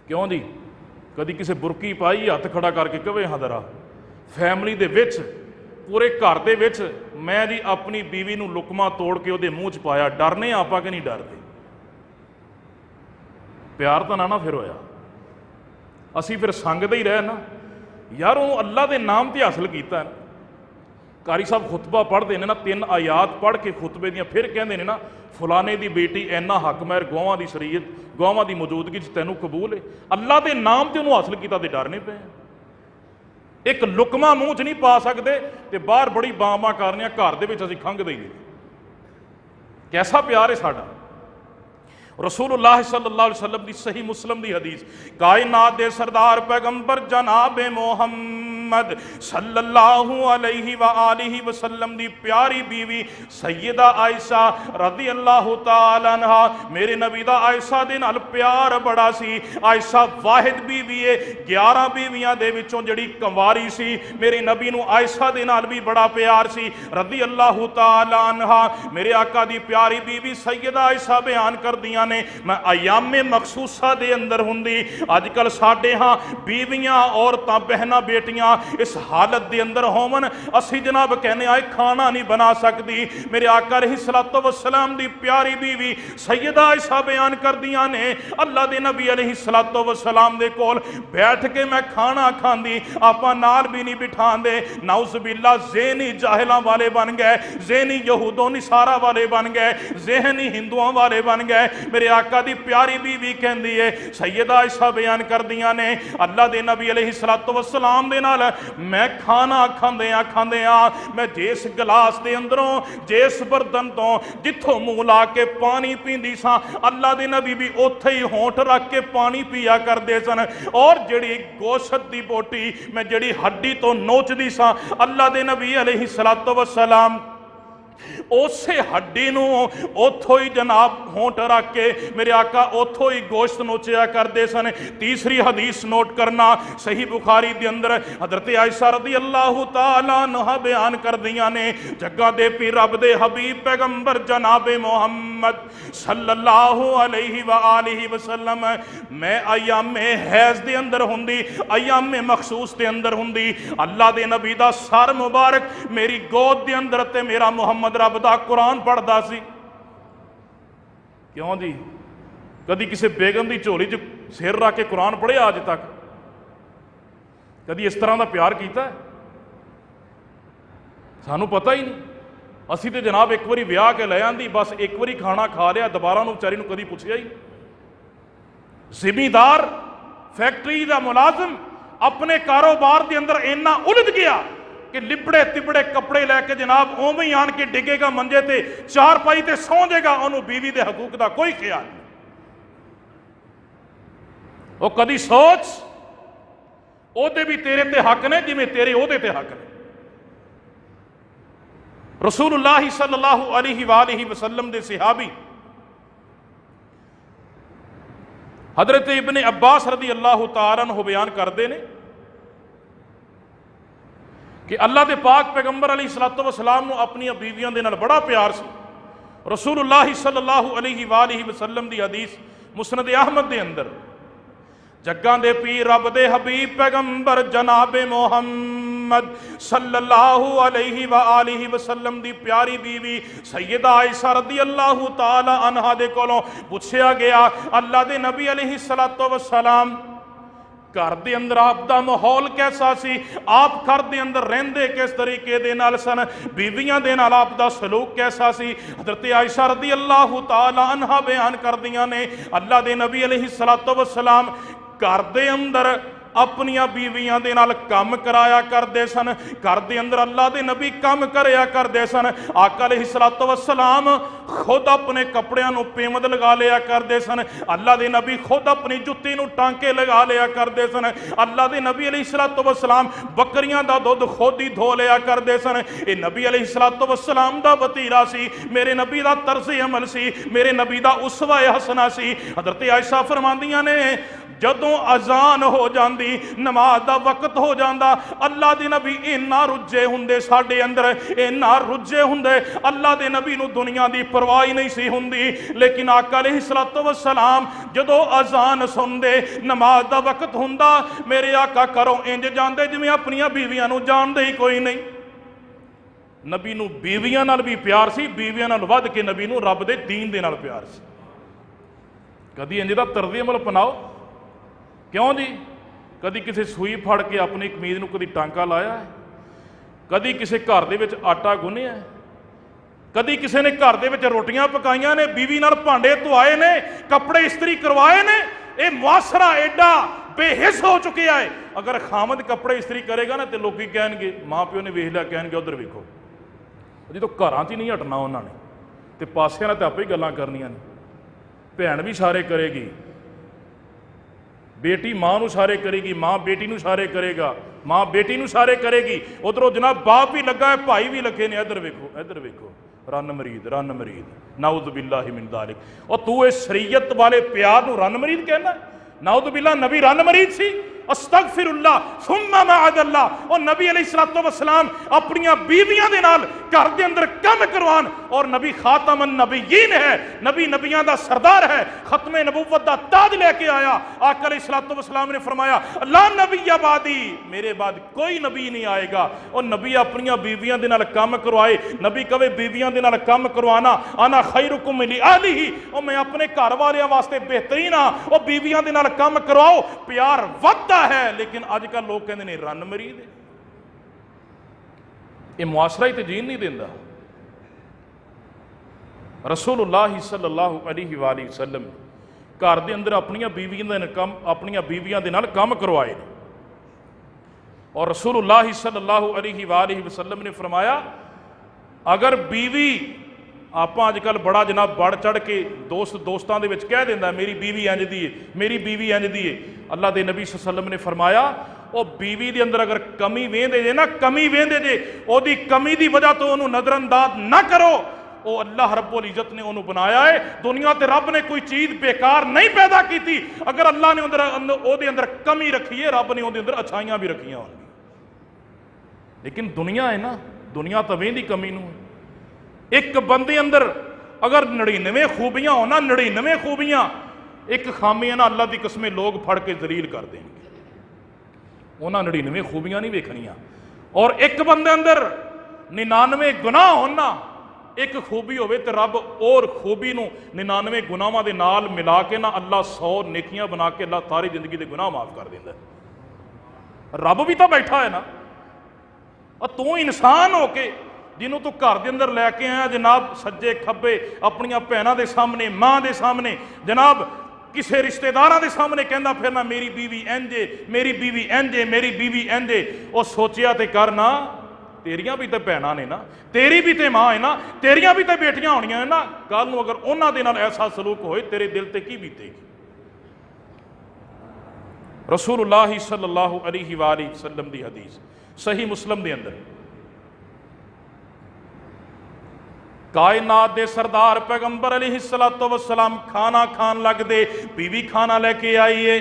क्यों जी, कदी किसी बुरकी पाई हथ खड़ा करके कहे हाँ दरा फैमिली दे विच पूरे घर दे विच मैं जी अपनी बीवी नूं लुकमा तोड़ के उहदे मूँह च पाया, डरने आपां कि नहीं डरदे? प्यार तो ना फिर होया, असीं फिर संगदे ही रहे ना यार। वो अल्लाह के नाम ते हासिल किया ना। कारी साहब खुतबा पढ़ते हैं ना, 3 आयात पढ़ के खुतबे दियां फिर कहते हैं ना, फलाने की बेटी इन्ना हक मैर गौवां की शरीयत गौवां की मौजूदगी तैनूं कबूल है। अल्लाह के नाम ते उन्होंने हासिल किया तो डरने पे। एक लुकमा मूँह च नहीं पा सकते तो बाहर बड़ी बांबां कर रहे घर दे विच असीं खंघदे ही नहीं। कैसा प्यार है साडा। रसूलुल्लाह सल्लल्लाहु अलैहि वसल्लम की सही मुस्लिम की हदीस, कायनात दे सरदार पैगंबर जनाब मोहम्मद मुहम्मद सल्लल्लाहु अलैहि व आलिहि वसल्लम दी प्यारी बीवी सैयदा आयशा रज़ी अल्लाह तआला अन्हा। मेरे नबी दा आयशा दे नाल प्यार बड़ा सी। आयशा वाहिद बीवी है, 11 बीवियां दे विचों जिहड़ी कंवारी सी। मेरे नबी नूं आयशा दे नाल भी बड़ा प्यार सी रज़ी अल्लाह तआला अन्हा। मेरे आका दी प्यारी बीवी सैयदा आयशा बयान करदियां ने, मैं अयामे मखसूसा दे अंदर हुंदी। अजकल साडे हाँ बीवियां औरतां बहनां बेटियां इस हालत दे अंदर होवन, असी जनाब कहने आए खाना नहीं बना सकती। मेरे आका अलैहिस्सलातु वस्सलाम दी प्यारी बीवी सैयदा आयशा बयान करदियां ने, अल्लाह दे नबी अलैहिस्सलातु वस्सलाम दे कोल बैठ के मैं खाना खांदी, आपां नाल भी नहीं बिठांदे। नाउज़ुबिल्लाह ज़ेहनी जाहिलां वाले बन गए, ज़ेहनी यहूदों निसारा वाले बन गए, ज़ेहनी हिंदुओं वाले बन गए। मेरे आका दी प्यारी बीवी कहंदी है, सैयदा आयशा बयान करदियां ने, अल्लाह दे नबी अलैहिस्सलातु वस्सलाम दे नाल मैं खाना खांदियां मैं जिस गिलास दे अंदरों जिस बर्तन तो जिथों मूँह ला के पानी पींदी सा, अल्लाह दे नबी भी उत्थे ही होंठ रख के पानी पिया करदे सन। और जिहड़ी गोश्त दी बोटी मैं जिहड़ी हड्डी तो नोचदी सा, अल्लाह दे नबी अलैहिस्सलातु वस्सलाम उसे हड्डी नूं उथों ही जनाब होंठ रख के मेरे आका उथों ही गोश्त नोचिया करते सन। तीसरी हदीस नोट करना, सही बुखारी दे अंदर हजरत आयशा रज़ी अल्लाह तआला अन्हा बयान करदियां ने, जग्गा दे पी रब दे हबीब पैगंबर जनाब मोहम्मद सल्लल्लाहु अलैहि व आलिहि वसल्लम मैं अयामे हैज़ दे अंदर हुंदी, अयामे मखसूस दे अंदर हुंदी। अल्लाह दे नबी दा सर मुबारक मेरी गोद दे अंदर ते मेरा मुहम्मद रब दा कुरान पढ़दा सी। क्यों जी, कदी किसी बेगम की झोली च सिर रख के कुरान पढ़िया अज तक? कदी इस तरह का प्यार किया? सानू पता ही नहीं। असी तो जनाब एक बारी विआह के ले आंदी, बस एक बारी खाना खा लिया, दोबारा बेचारी नूं कदी पुछया ही। जिमीदार फैक्ट्री का मुलाजिम अपने कारोबार के अंदर इन्ना उलझ गया कि लिबड़े तिबड़े कपड़े लैके जनाब उवें ही आन के डिगेगा मंजे ते, चार पाई ते सौ जाएगा, उन्होंने बीवी के हकूक का कोई ख्याल नहीं। वो कदी सोच ओदे भी तेरे ते हक ने जिवें तेरे ओदे ते हक ने। रसूलुल्लाह सल्लल्लाहु अलैहि वसल्लम दे सहाबी हजरत इब्ने अब्बास रज़ी अल्लाह तआला अन्हु बयान करते हैं कि अल्लाह के पाक पैगंबर अलैहिस्सलातु वस्सलाम नूं अपनी बीवियों के नाल बड़ा प्यार सी। रसूलुल्लाह सल्लल्लाहु अलैहि वसल्लम की हदीस मुस्नद अहमद के अंदर, जग्गां दे पीर रब दे हबीब पैगंबर जनाबे मोहम्मद सल्लल्लाहु अलैहि व आलिहि वसल्लम दी प्यारी बीवी सैयदा आयशा रज़ी अल्लाह तआला अन्हा दे कोलों पुछया गया, अल्लाह दे नबी अलैहिस्सलातु वस्सलाम घर दे अंदर आप दा माहौल कैसा सी, आप घर दे अंदर रहंदे किस तरीके दे नाल सन, बीवियां दे नाल आप दा सलूक कैसा सी? हज़रत आयशा रज़ी अल्लाह तआला अन्हा बयान करदियां ने, अल्लाह दे नबी अलैहिस्सलातु वस्सलाम घर दे अंदर अपनिया बीवियां दे नाल काम कराया करते सन। घर दे अंदर अल्लाह दे नबी काम करया करते सन। आका अलैहिस्सलातु वस्सलाम खुद अपने कपड़ियां नूं पेमद लगा लिया करते सन। अल्लाह दे नबी खुद अपनी जुत्ती नूं टांके लगा लिया करते सन। अल्लाह दे नबी अलैहिस्सलातु वस्सलाम बकरियां दा दुध खुद ही धो लिया करते सन। ये नबी अलैहिस्सलातु वस्सलाम दा वतीरा सी, मेरे नबी दा तर्ज़े अमल सी, मेरे नबी दा उसवा हसना सी। हज़रत आयशा फरमांदियां ने, जदों अजान हो जाती, नमाज का वक्त हो जाता, अल्लाह के नबी इन्ना रुझे हुंदे, साडे अंदर इन्ना रुझे हुंदे, अल्लाह के नबी नूं दुनिया की परवाह ही नहीं सी हुंदी। लेकिन आका अलैहिस्सलातु वस्सलाम जदों अजान सुनते, नमाज का वक्त हुंदा, मेरे आका घरों इंज जांदे जिवें अपनियां बीवियां नूं जानदे ही कोई नहीं। नबी नूं बीवियां नाल भी प्यार सी, बीवियां नाल वध के नबी नूं रब दे दीन दे नाल प्यार सी। कदी इंज दा तर्ज़े अमल अपनाओ। क्यों जी, कदी किसी सूई फड़ के अपनी कमीज नूं कदी टांका लाया है? कदी किसी घर दे विच आटा गुन्निया है? कदी किसी ने घर दे विच रोटियां पकाइयां ने, बीवी नाल भांडे धुआए ने, कपड़े इस्त्री करवाए ने? ये मुआसरा एडा बेहिस हो चुकिया है। अगर खामद कपड़े इस्त्री करेगा ना तो लोग कह माँ प्यो ने वेख लिया, कह उधर वेखो। जो घर च ही नहीं हटना उन्होंने तो पासियां तो आपे ही गल्लां करनियां ने। भैन भी इशारे करेगी, बेटी माँ नूं इशारे करेगी, माँ बेटी नूं इशारे करेगा, माँ बेटी नूं सारे करेगी, उधरों जनाब बाप भी लगा है, भाई भी लगे ने। इधर वेखो रन मरीद नाउज़ बिल्लाहि मिन ज़ालिक। और तू इस शरीयत वाले प्यार नूं रन मरीद कहना? नाउज़ बिल्लाह, नबी रन मरीद सी? अस्तगफिरुल्लाह सुम्मा मअज़ल्लाह। और नबी अलैहिस्सलातु वस्सलाम अपनी बीवियां दे नाल घर दे अंदर काम करवान, और नबी खातमन नबीयीन है, नबी नबियां दा सरदार है, खत्मे नबुव्वत दा ताज लेके आया। आका अलैहिस्सलातु वस्सलाम ने फरमाया ला नबिय्य बादी, मेरे बाद कोई नबी नहीं आएगा। और नबी अपनी बीवियां दे नाल काम करवाए। नबी कहे बीवियां दे नाल काम करवाना, आना खैरुकुम लि अहलिही, और मैं अपने घर वालियां वास्ते बेहतरीन हाँ। और बीवियां दे नाल काम करवाओ, प्यार वधदा है। लेकिन अजकल लोग कहते हैं रन मरीद है। ये मुआशरा ही तो जीन नहीं देता। रसूलुल्लाह सल्लल्लाहु अलैहि वसल्लम घर के अंदर अपनिया बीवियां दे नाल काम करवाए। और रसूलुल्लाह सल्लल्लाहु अलैहि वसल्लम ने फरमाया अगर बीवी आप अजकल बड़ा जनाब बढ़ चढ़ के दोस्तों के कह देंदा मेरी बीवी इंज दी है, मेरी बीवी इंज दी है। अल्लाह के नबी सल्लल्लाहु अलैहि वसल्लम ने फरमाया वो बीवी के अंदर अगर कमी वेंदे जे ना, कमी वेंदे जे, ओदी कमी की वजह तो उन्होंने नज़रअंदाज ना करो। वो अल्लाह रब्बुल इज्जत ने उन्होंने बनाया है। दुनिया ते रब ने कोई चीज़ बेकार नहीं पैदा की थी। अगर अल्लाह ने उहदे अंदर कमी रखी है, रब ने उहदे अंदर अच्छाइयां भी रखियां होंगी। लेकिन दुनिया है ना, दुनिया तो वेंदी कमी नूं। एक बंदे अंदर अगर 99 खूबियां हो ना, 99 खूबियां, एक खामी है ना, अल्लाह की कसमें लोग फड़ के जलील कर देंगे। उन्होंने 99 खूबियां नहीं वेखनियां। और एक बंदे अंदर 99 गुनाह होना, एक खूबी होवे तो रब और खूबी नूं 99 गुनाहां दे नाल मिला के ना अल्लाह 100 नेकियां बना के अल्लाह सारी जिंदगी के गुनाह माफ कर देंदा है। रब भी तो बैठा है ना। और तू इंसान हो के जिन्हों तू घर के अंदर लैके आया जनाब सज्जे खब्बे अपनिया भैनों के सामने, माँ के सामने, जनाब किसी रिश्तेदारों के सामने कहना फिरना मेरी बीवी इंजे, मेरी बीवी इंजे, मेरी बीवी इंजे। वो सोचिया तो करना तेरियां भी तो भैनां ने ना, तेरी भी तो माँ है ना, तेरियां भी तो बेटियां होनियां है ना। कल नूं अगर उन्हां दे नाल ऐसा सलूक होए तेरे दिल ते की बीतेगी। रसूलुल्लाह सल्लल्लाहु अलैहि वसल्लम दी हदीस सही मुस्लिम दे अंदर कायनात दे सरदार पैगंबर अलैहिस्सलातु वस्सलाम खाना खान लगदे, बीवी खाना लेके आई है।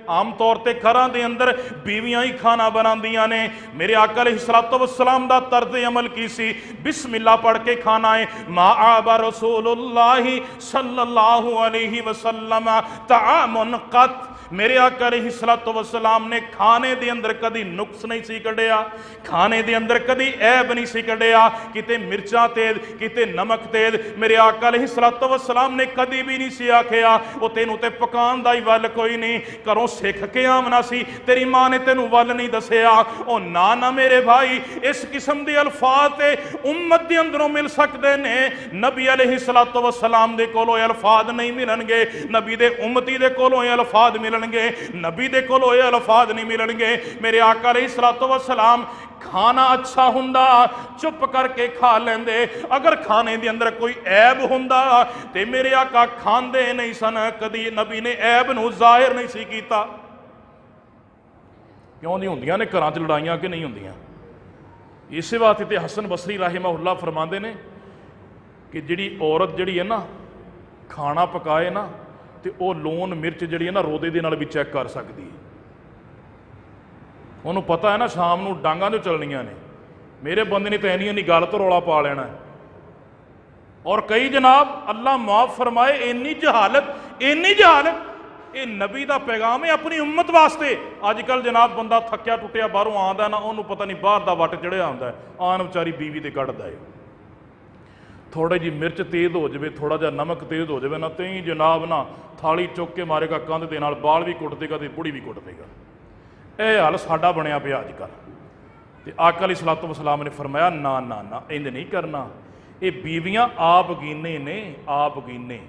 आम तौर पर घरां दे अंदर बीवियां ही खाना बनांदियां ने। मेरे आका अलैहिस्सलातु वस्सलाम दा तर्ज अमल की सी बिस्मिल्लाह पढ़ के खाना है। माआबा रसूलुल्लाह सल्लल्लाहु अलैहि वसल्लम तआमुन कत, मेरे आका अलैहिस्सलातु वस्सलाम ने खाने दे अंदर कदी नुक्स नहीं सी कढ़िया, खाने दे अंदर कदी ऐब नहीं सी कढ़िया, किते मिर्चा तेज किते नमक तेज। मेरे आका अलैहिस्सलातु वस्सलाम ने कदी भी नहीं सी आखिया वो तेनू ते पकान दा ही वल कोई नहीं, घरों सिख के आमना सी, तेरी मां ने तेनू वल नहीं दसिया। ओ ना ना मेरे भाई, इस किस्म के अल्फाज ते उम्मत दे अंदरों मिल सकते ने। नबी अलैहिस्सलातु वस्सलाम दे कोलों अल्फाज नहीं मिलणगे, नबी दे उम्मती दे कोलों अल्फाज मिलणगे, नबी दे कोलों ये अल्फाज नहीं मिलणगे। मेरे आका अलैहिस्सलातु वस्सलाम खाना अच्छा हुंदा चुप करके खा लेंदे, अगर खाने दे अंदर कोई ऐब हुंदा ते मेरे आका खांदे नहीं सन, कदी नबी ने ऐब नूं जाहिर नहीं सी कीता। क्यों नहीं हुंदियां ने घरां च लड़ाइयां कि नहीं हुंदियां? इस वास्ते ते हसन बसरी राहिमहुल्लाह फरमांदे ने कि जिहड़ी औरत जिहड़ी है ना खाना पकाए ना तो वह लून मिर्च जी है ना रोदे दे नाल भी चैक कर सकती है। उन्होंने पता है ना शाम को डांगा जो चलनियां ने, मेरे बंदे ने तो इन्नी इन्नी गल तो रौला पा लेना है। और कई जनाब अल्लाह माफ फरमाए इन्नी जहालत ये नबी का पैगाम है अपनी उम्मत वास्ते। अजकल जनाब बंदा थक्या टुटिया बाहरों आंदा ना, उन्होंने पता नहीं बाहर का वट चढ़िया होंदा है, आन विचारी बीवी ते कढ़दा है। थोड़ी जी मिर्च तेज़ हो जाए, थोड़ा जहा नमक तेज़ हो जाए ना, तो ही जनाब ना थाली चुक के मारेगा कंध के नाल, बाल भी कुट देगा तो बुढ़ी भी कुट देगा। यह हाल साडा बनया पिया अजकल। तो आका अलैहिस्सलातु वस्सलाम ने फरमाया ना ना ना इंज नहीं करना, ये बीवियां आप गिने ने, आप गिने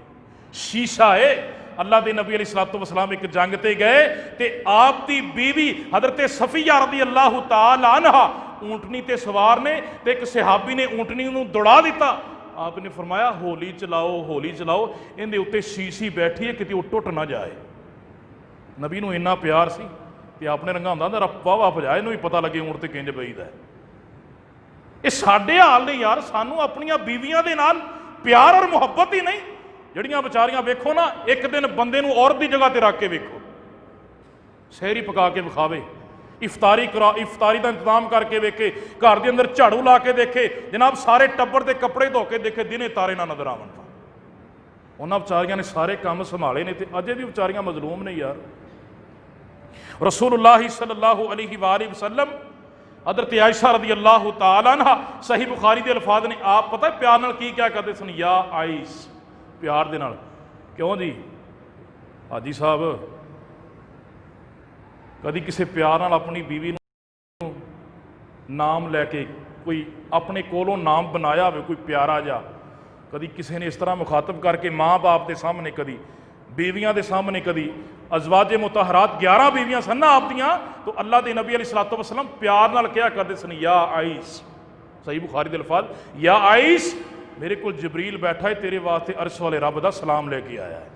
शीशा है। अल्लाह के नबी अलैहिस्सलातु वस्सलाम एक जंग ते गए तो आप दी बीवी हज़रत सफिया रज़ियल्लाहु तआला अन्हा ऊंटनी ते सवार ने, तो एक सहाबी ने ऊंटनी नूं दौड़ा दिता। आपने फरमाया होली चलाओ, होली चलाओ, इहदे उत्ते शीशी बैठी है किते टुट ना जाए। नबी नूं इन्ना प्यार सी, ਤੇ ਆਪਣੇ ਰੰਗਾ ਹੁੰਦਾ ਤਾਂ ਵਾਵਾ ਭਜਾ, ਇਹਨੂੰ ਵੀ ਪਤਾ ਲੱਗੇ ਊਂਠ ਤੇ ਕਿੰਜ ਬਈਦਾ। ਇਹ ਸਾਡੇ ਹਾਲ ਨੇ ਯਾਰ। ਸਾਨੂੰ ਆਪਣੀਆਂ ਬੀਵੀਆਂ ਦੇ ਨਾਲ ਪਿਆਰ ਔਰ ਮੁਹੱਬਤ ਹੀ ਨਹੀਂ। ਜਿਹੜੀਆਂ ਵਿਚਾਰੀਆਂ ਵੇਖੋ ਨਾ, ਇੱਕ ਦਿਨ ਬੰਦੇ ਨੂੰ ਔਰਤ ਦੀ ਜਗ੍ਹਾ ਤੇ ਰੱਖ ਕੇ ਵੇਖੋ, ਸਹਿਰੀ ਪਕਾ ਕੇ ਵਿਖਾਵੇ, ਇਫਤਾਰੀ ਦਾ ਇੰਤਜ਼ਾਮ ਕਰਕੇ ਵੇਖੇ, ਘਰ ਦੇ ਅੰਦਰ ਝਾੜੂ ਲਾ ਕੇ ਦੇਖੇ, ਜਨਾਬ ਸਾਰੇ ਟੱਬਰ ਦੇ ਕੱਪੜੇ ਧੋ ਕੇ ਦੇਖੇ, ਦਿਨੇ ਤਾਰੇ ਨਾ ਨਜ਼ਰ ਆਵਣ। ਉਹਨਾਂ ਵਿਚਾਰੀਆਂ ਨੇ ਸਾਰੇ ਕੰਮ ਸੰਭਾਲੇ ਨੇ ਤੇ ਅਜੇ ਵੀ ਵਿਚਾਰੀਆਂ ਮਜ਼ਲੂਮ ਨੇ ਯਾਰ। रसूलुल्लाह सल्लल्लाहु अलैहि वसल्लम हज़रत आयशा रज़ी अल्लाह तआला अन्हा, सही बुखारी के अल्फाज ने, आप पता है प्यार नाल की क्या करते सन? या आइस, प्यार दे नाल। क्यों जी हाजी साहब, कभी किसी प्यार नाल अपनी बीवी नूं नाम लैके कोई अपने कोलों नाम बनाया हो, कोई प्यारा जा, कभी किसी ने इस तरह मुखातब करके माँ बाप के सामने, कभी बीवियां के सामने, कभी अजवाजे मुतहरात 11 बीवियां सन ना आप दियां, तो अल्लाह के नबी अलैहिस्सलातु वस्सलाम प्यार नाल क्या करते सन? या आइस, सही बुखारी दे अल्फाज, या आइस, मेरे को जबरील बैठा है, तेरे वास्ते अर्श वाले रब दा सलाम लेके आया है।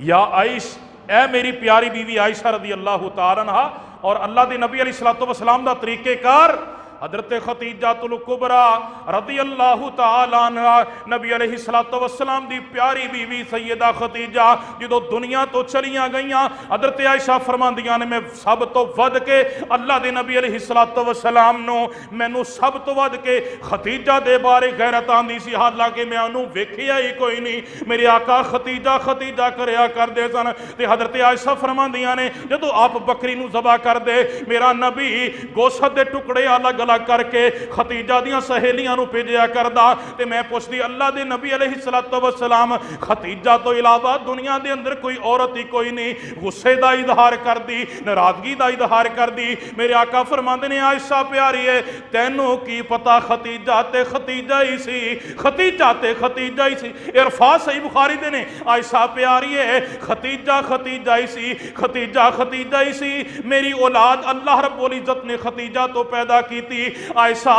या आइस, ए मेरी प्यारी बीवी आयशा रज़ी अल्लाह तआला अन्हा। और अल्लाह के नबी अलैहिस्सलातु वस्सलाम दा तरीक़ेकार, हज़रत खतीजातुल कुबरा रज़ी अल्लाह तआला अन्हा, नबी अलैहिस्सलातु वस्सलाम दी प्यारी बीवी सैयदा खतीजा जो दुनिया तो चलियां गईयां, हज़रत आयशा फरमांदियां ने, मैं सब तो वध के अल्लाह दे नबी अलैहिस्सलातु वस्सलाम नूं, मैनू सब तो वध के खतीजा दे बारे गैरत आंदी सी, हालांकि मैं उन्होंने वेखिया ही कोई नहीं। मेरे आका खतीजा खतीजा करया करदे सन। ते हज़रत आयशा फरमांदियां ने, जदों आप बकरी नूं ज़बा कर दे, मेरा नबी गोश्त दे टुकड़े अलग अलग करके खतीजा दियां सहेलियां नूं भेजिया करदा। ते मैं पुछदी, अल्लाह दे नबी अलैहिस्सलातु वस्सलाम, खतीजा तो इलावा दुनिया दे अंदर कोई औरत ही कोई नहीं गुस्से दा इजहार करदी, नाराजगी दा इजहार करदी? मेरे आका फरमांदे ने, आयशा प्यारी है, तैनू की पता खतीजा ते खतीजा ही सी, खतीजा ते खतीजा ही सी। इरफा सही बुखारी दे ने, आयशा प्यारी है, खतीजा खतीजा ही सी, खतीजा खतीजा ही सी। मेरी औलाद अल्लाह रब्बुल इज्जत ने खतीजा तो पैदा की थी। आयशा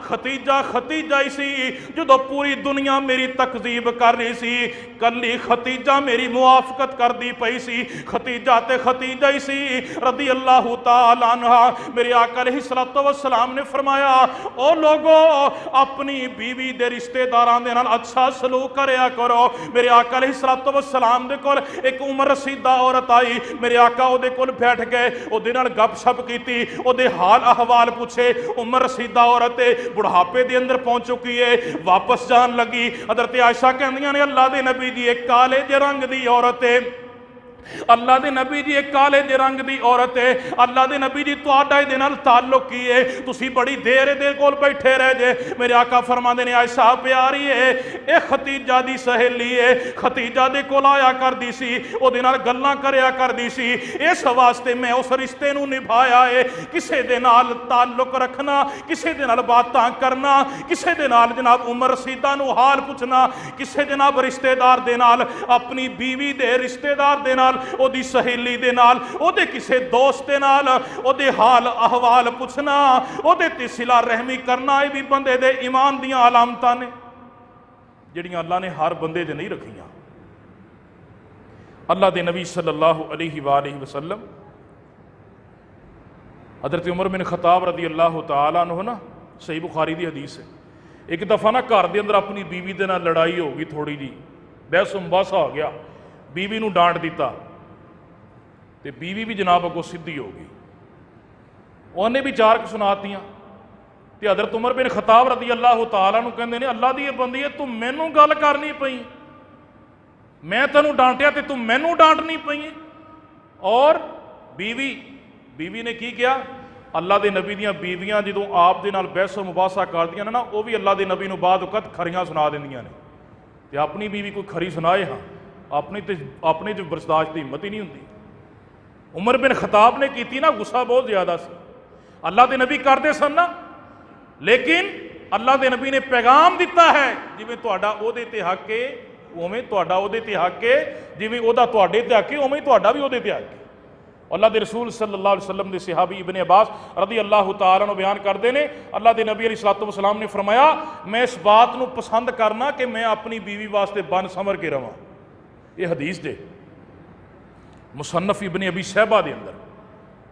खतीजा खतीजा ही सी। जो पूरी दुनिया मेरी तकजीब कर रही सी, कली खतीजा मेरी मुआफकत कर दी पई सी। खतीजा ते खतीजा ही सी रज़ी अल्लाह तआला अन्हा। मेरे आका अलैहिस्सलातु वस्सलाम ने फरमाया, ओ लोगो, अपनी बीवी दे रिश्तेदारां दे नाल अच्छा सलूक करया करो। मेरे आका अलैहिस्सलातु वस्सलाम दे कोल एक उम्र रसीदा औरत आई। मेरे आका ओदे कोल बैठ गए, ओदे नाल गपशप कीती, ओदे हाल अहवाल पूछे। उम्र रसीदा औरत बुढ़ापे के अंदर पहुंच चुकी है, वापस जान लगी। हज़रत आयशा कहंदियां ने, अल्लाह दे नबी जी एक काले जे रंग दी औरत है, अल्लाह दे नबी जी एक काले जे रंग दी औरत है। अल्लाह दे नबी जी तुहाडा इहदे नाल ताल्लुक की है? तुसी बड़ी देर इहदे कोल बैठे रह जे। मेरे आका फरमांदे ने, आयशा प्यारी है, ये खतीजा दी सहेली है, खतीजा दे कोल आया करदी सी, ओहदे नाल गल्लां करया करदी सी। इस वास्ते मैं उस रिश्ते नूं निभाया है। किसे दे नाल ताल्लुक रखना, किसे दे नाल बातां करना, किसे दे नाल जनाब उमर रसीदा नूं हाल पुछना, किसे जनाब रिश्तेदार दे नाल, अपनी बीवी दे रिश्तेदार दे नाल, ओदी सहेली दे नाल, ओदे किसे दोस्त दे नाल ओदे हाल अहवाल पुछना, ओदे ते सिला रहमी करना, ये भी बंदे दे ईमान दियां अलामतां ने जिहड़ियां अल्लाह ने हर बंदे दे नहीं रखियां। अल्लाह दे नबी सल्लल्लाहु अलैहि वसल्लम, हज़रत उमर बिन खताब रज़ी अल्लाह तआला अन्हु ना, सही बुखारी दी हदीस है, एक दफ़ा ना घर के अंदर अपनी बीवी दे नाल लड़ाई हो गई, थोड़ी जी बहस मुबासा हो गया, बीवी नूं डांट दिता ते बीवी भी जनाब अगों सीधी हो गई। उन्हें भी चार सुनातियां ते हज़रत उमर बिन खताब रज़ी अल्लाह तआला नूं कहंदे ने, अल्लाह दी बंदी है, तू मैनू गल करनी पई, मैं तैनूं डांटिया ते तू मैनू डांटनी पई। और बीवी ने की किया? अल्लाह के नबी दियां बीवियां जो आप दे नाल बहसो मुबासा करदियां ने ना, वो भी अल्लाह के नबी नूं बाद वक़्त खरियां सुना दिंदियां ने। ते अपनी बीवी कोई खरी सुनाए, हाँ अपने जो बर्दाश्त की हिम्मत ही नहीं होंगी। उमर बिन खताब ने की ना, गुस्सा बहुत ज़्यादा सी। अल्लाह के नबी करते सन ना, लेकिन अल्लाह के नबी ने पैगाम दिता है, जिवें तुहाडा ओहदे ते हक है उवें तुहाडा ओहदे ते हक है, जिवें ओहदा तुहाडे ते हक है उवें तुहाडा भी ओहदे ते हक है। अल्लाह के रसूल सल्लल्लाहु अलैहि वसल्लम के सहाबी इब्ने अब्बास रज़ी अल्लाह तआला अन्हु बयान करते हैं, अल्लाह के नबी अलैहिस्सलातु वस्सलाम ने फरमाया, मैं इस बात को पसंद करना कि मैं अपनी बीवी वास्ते बन समर के रवां। ये हदीस दे, मुसन्नफ इब्न अबी शैबा के अंदर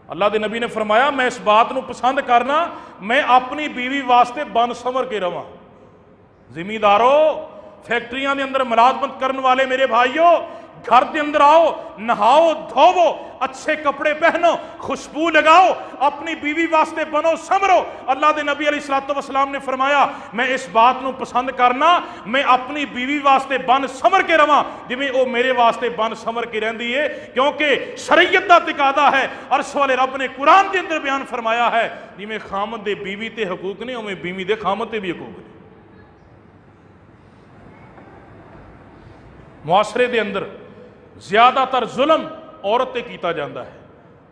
अल्लाह के नबी ने फरमाया, मैं इस बात को पसंद करना मैं अपनी बीवी वास्ते बन संवर के रवां। जिमीदारों, फैक्ट्रियां के अंदर मुलाजमत करने वाले मेरे भाइयों, घर के अंदर आओ, नहाओ धोवो, अच्छे कपड़े पहनो, खुशबू लगाओ, अपनी बीवी वास्ते बनो संवरो। अल्लाह के नबी अलैहिस्सलातु वस्सलाम ने फरमाया, मैं इस बात को पसंद करना मैं अपनी बीवी वास्ते बन संवर के रवां जिवें वो मेरे वास्ते बन संवर के रहिंदी है, क्योंकि शरीयत का तकादा है। अर्श वाले रब ने कुरान के अंदर बयान फरमाया है, जिवें खामद दे बीवी ते हकूक ने उवें बीवी दे खामद ते भी हकूक ने। मुआशरे के अंदर ज्यादातर जुल्म औरत ते कीता जाता है,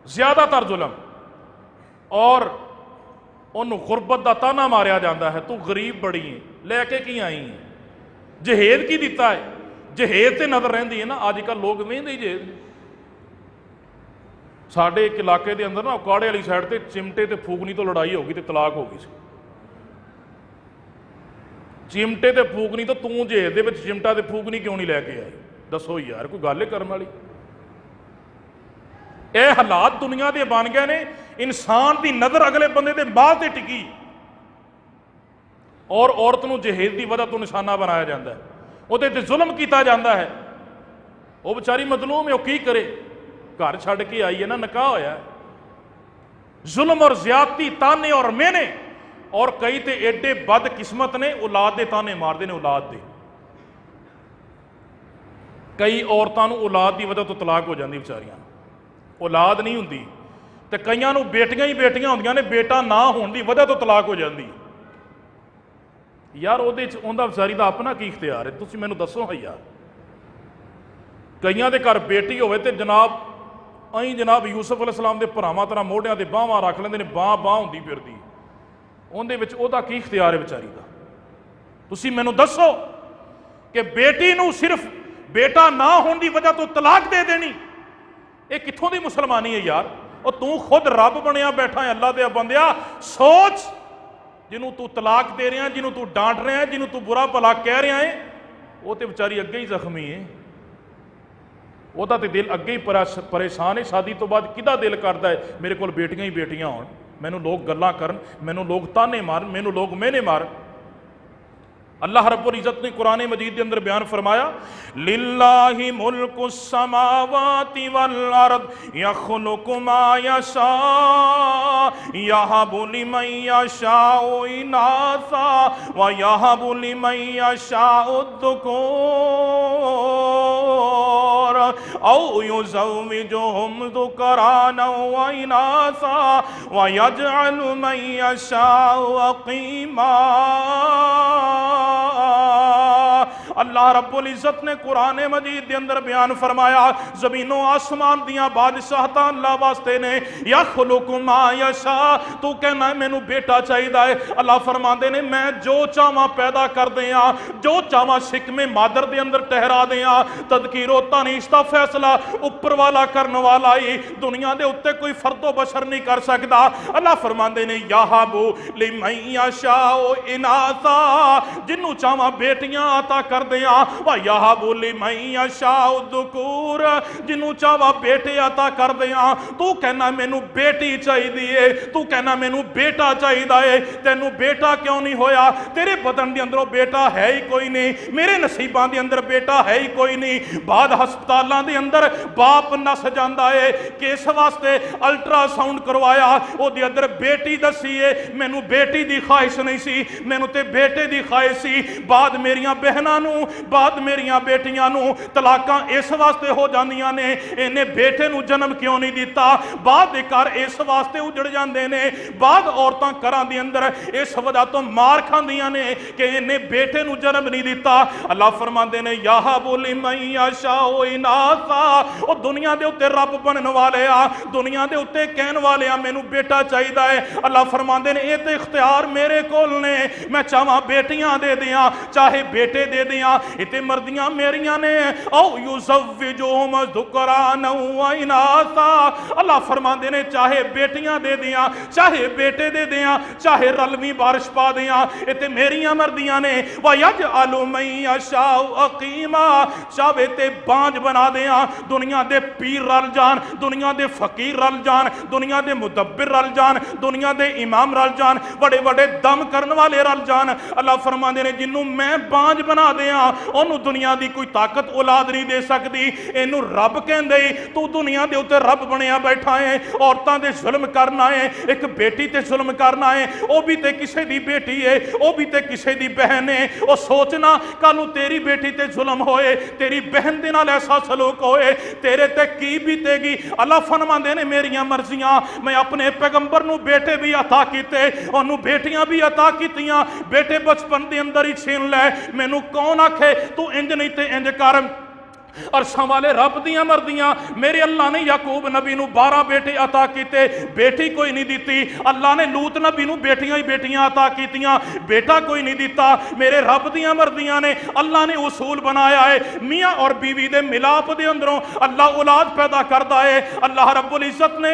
ज्यादातर जुल्म, और उन्होंने गुरबत का ताना मारिया जाता है, तू गरीब बड़ी है, लैके की आई है, जहेज की दिता है, जहेज से नजर रही है ना। अजकल लोग वेंदे ही जहेज। साढ़े एक इलाके के अंदर ना काड़े वाली साइड से चिमटे ते फूकनी तो लड़ाई होगी तो तलाक हो गई सी। चिमटे ते फूकनी तो तू जहेज दे विच चिमटा ते फूकनी क्यों नहीं लैके आई? दसो यार, कोई गल करने वाली। ये हालात दुनिया के बन गए ने। इंसान की नज़र अगले बंदे के बाल से टिकी और औरत को जहेज की वजह तो निशाना बनाया जाता है, उहदे ते जुल्म किया जाता है। वो बेचारी मजलूम है, वो की करे, घर छड़ के आई है ना, निकाह होया है। जुल्म और ज्यादती, ताने और मेहने, और कई तो एडे बदकिस्मत ने औलाद के ताने मारते हैं। औलाद के कई औरतों को औलाद की वजह तो तलाक हो जाती, बेचारियां औलाद नहीं होंगी, तो कईयां नूं बेटियां ही बेटियां होंदियां ने, बेटा ना होने की वजह तो तलाक हो जाती। यार उहदे च उहदा बेचारी का अपना की इख्तियार है? तुसीं मैनूं दसो है यार। कईयां दे घर बेटी होवे ते जनाब अं जनाब यूसुफ अलैहिस्सलाम के भरावां तरह मोढ़ियां ते बाहां रख लेंदे ने, बांह बांह होंदी फिरदी, उहदे विच उहदा की इख्तियार है बेचारी का? तुसीं मैनूं दसो कि बेटी नूं सिर्फ बेटा ना होने की वजह तो तलाक दे देनी, ये कित्थों की मुसलमानी है यार? और तू खुद रब बनया बैठा है, अल्लाह दे बंदिया सोच, जिन्हों तू तलाक दे रहा, जिन्हों तू डांट रहा है, जिन्हों तू बुरा भला कह रहा है, वो तो बेचारी अगे ही जख्मी है, वह तो दिल अगे ही परेशान है। शादी तो बाद किदा दिल करता है मेरे को बेटियां ही बेटियां होण, मैनू लोग गल्लां करन, मैनू लोग ताने मारन, मैनू लोग मेहने मारन। अल्लाह रब्बुल इज़्ज़त ने कुरान मजीद के अंदर बयान फरमाया, लिल्लाहि मुल्कु समावाति वल अर्द यख्लुकु मा यशा यहबु लिमन यशाउ इनासा व यहबु लिमन यशाउ दुकुर औ युज़व्विजुहुम ज़ुकराना व इनासा व यजअलु मन यशाउ अक़ीमा। अल्लाह रब्बुल इज़्ज़त ने कुरान मजीद के अंदर बयान फरमाया, ज़मीनों आसमान दियां बादशाहतां अल्लाह वास्ते ने, यख्लुकु मा यशा, तू कहना है मैनू बेटा चाहिए है, अल्लाह फरमाते ने मैं जो चाहवा पैदा कर दियाँ, जो चाहवा शिकमे मादर के अंदर ठहरा दियाँ। तदकीरो तानीश दा फैसला उपर वाला करने वाला ही, दुनिया के उत्ते कोई फर्दो बशर नहीं कर सकता। अल्लाह फरमाते ने यहबु लिमन यशाउ इनासा, जिन्हों चाहवा बेटियां अता कर दिया, वा यहबु लिमन यशाउ दुकूर, जिन्हों चाहवा बेटे अता कर दिया। तू कहना मैनू बेटी चाहिए, तू कहना मैनू बेटा चाहिए है, तेनू बेटा क्यों नहीं होया? तेरे बदन के अंदरों बेटा है ही कोई नहीं, मेरे नसीबां के अंदर बेटा है ही कोई नहीं। बाद हस्पतालों के अंदर बाप नस जाता है, किस वास्ते अल्ट्रासाउंड करवाया, उसके अंदर बेटी दसी है, मैनू बेटी की ख्वाहिश नहीं सी, मैनू तो बेटे की ख्वाहिश सी। बाद मेरिया बहनों नू, बाद मेरिया बेटियां नू तलाकां इस वास्ते हो जांदियां ने, इन्हें बेटे नू जन्म क्यों नहीं दिता? बाद दे घर इस वास्ते उजड़ जाते ने, बाद औरतां घरां दे अंदर इस वजह तो मार खांदियां ने कि इन्हें बेटे नू जन्म नहीं दिता। अल्लाह फरमाते ने यहबु लिमन यशाउ इनासा, ओ दुनिया दे उत्ते रब बनने वाले आ, दुनिया दे उत्ते कहने वाले आ मैनू बेटा चाहिए है। अल्लाह फरमाते ने ये तो इख्तियार मेरे कोल ने, मैं चाहवा बेटियां दे दियां चाहे बेटे दे दियां, इते मर्दियां मेरियां ने औ युज़व्विजुहुम ज़ुकरान व इनासा। अल्लाह फरमाते ने चाहे बेटियां दे दियां, चाहे बेटे दे दियां, चाहे रलवी बारिश पा दियां, इते मेरियां मर्दियां ने। व यजअलु मन यशाउ अकीमा, चाहे ते बांझ बना दियां। दुनिया दे पीर रल जान, दुनिया दे फकीर रल जान, दुनिया दे मुदब्बिर रल जान, दुनिया दे इमाम रल जान, बड़े बड़े दम करने वाले रल जान। अल्लाह फरमाते ने जिन्हों मैं बांझ बना दियां ओनू दुनिया की कोई ताकत औलाद नहीं दे सकती। इनू रब कहंदे तू दुनिया के उत्ते रब बनया बैठा है, औरतां दे जुल्म करना है, एक बेटी ते जुल्म करना है, वह भी ते किसी दी बेटी है, वह भी ते किसी दी बहन है। और सोचना कल नू तेरी बेटी ते जुल्म होए, तेरी बहन दे नाल ऐसा सलूक होए, तेरे ते की बीतेगी। अल्लाह फरमांदे ने मेरियां मर्जियां, मैं अपने पैगंबर नू बेटे भी अता कीते, ओनू बेटियां भी अता कीतियां। बेटे बचपन के अंदर ही छीन लै, मैनू कौन आखे तू इंज नहीं ते इंज कर। अरशां वाले रब दियां मर्दियां, मेरे अल्लाह ने याकूब नबी नू 12 बेटे अता किते, बेटी कोई नहीं दी। अल्लाह ने लूत नबी नू बेटियां ही बेटियां अता कीतियां, बेटा कोई नहीं दिता। मेरे रब दियां मर्दियां ने, अल्लाह ने उसूल बनाया है मियाँ और बीवी दे मिलाप दे अंदरों अल्लाह औलाद पैदा करता है। अल्लाह रब्बुल इज्जत ने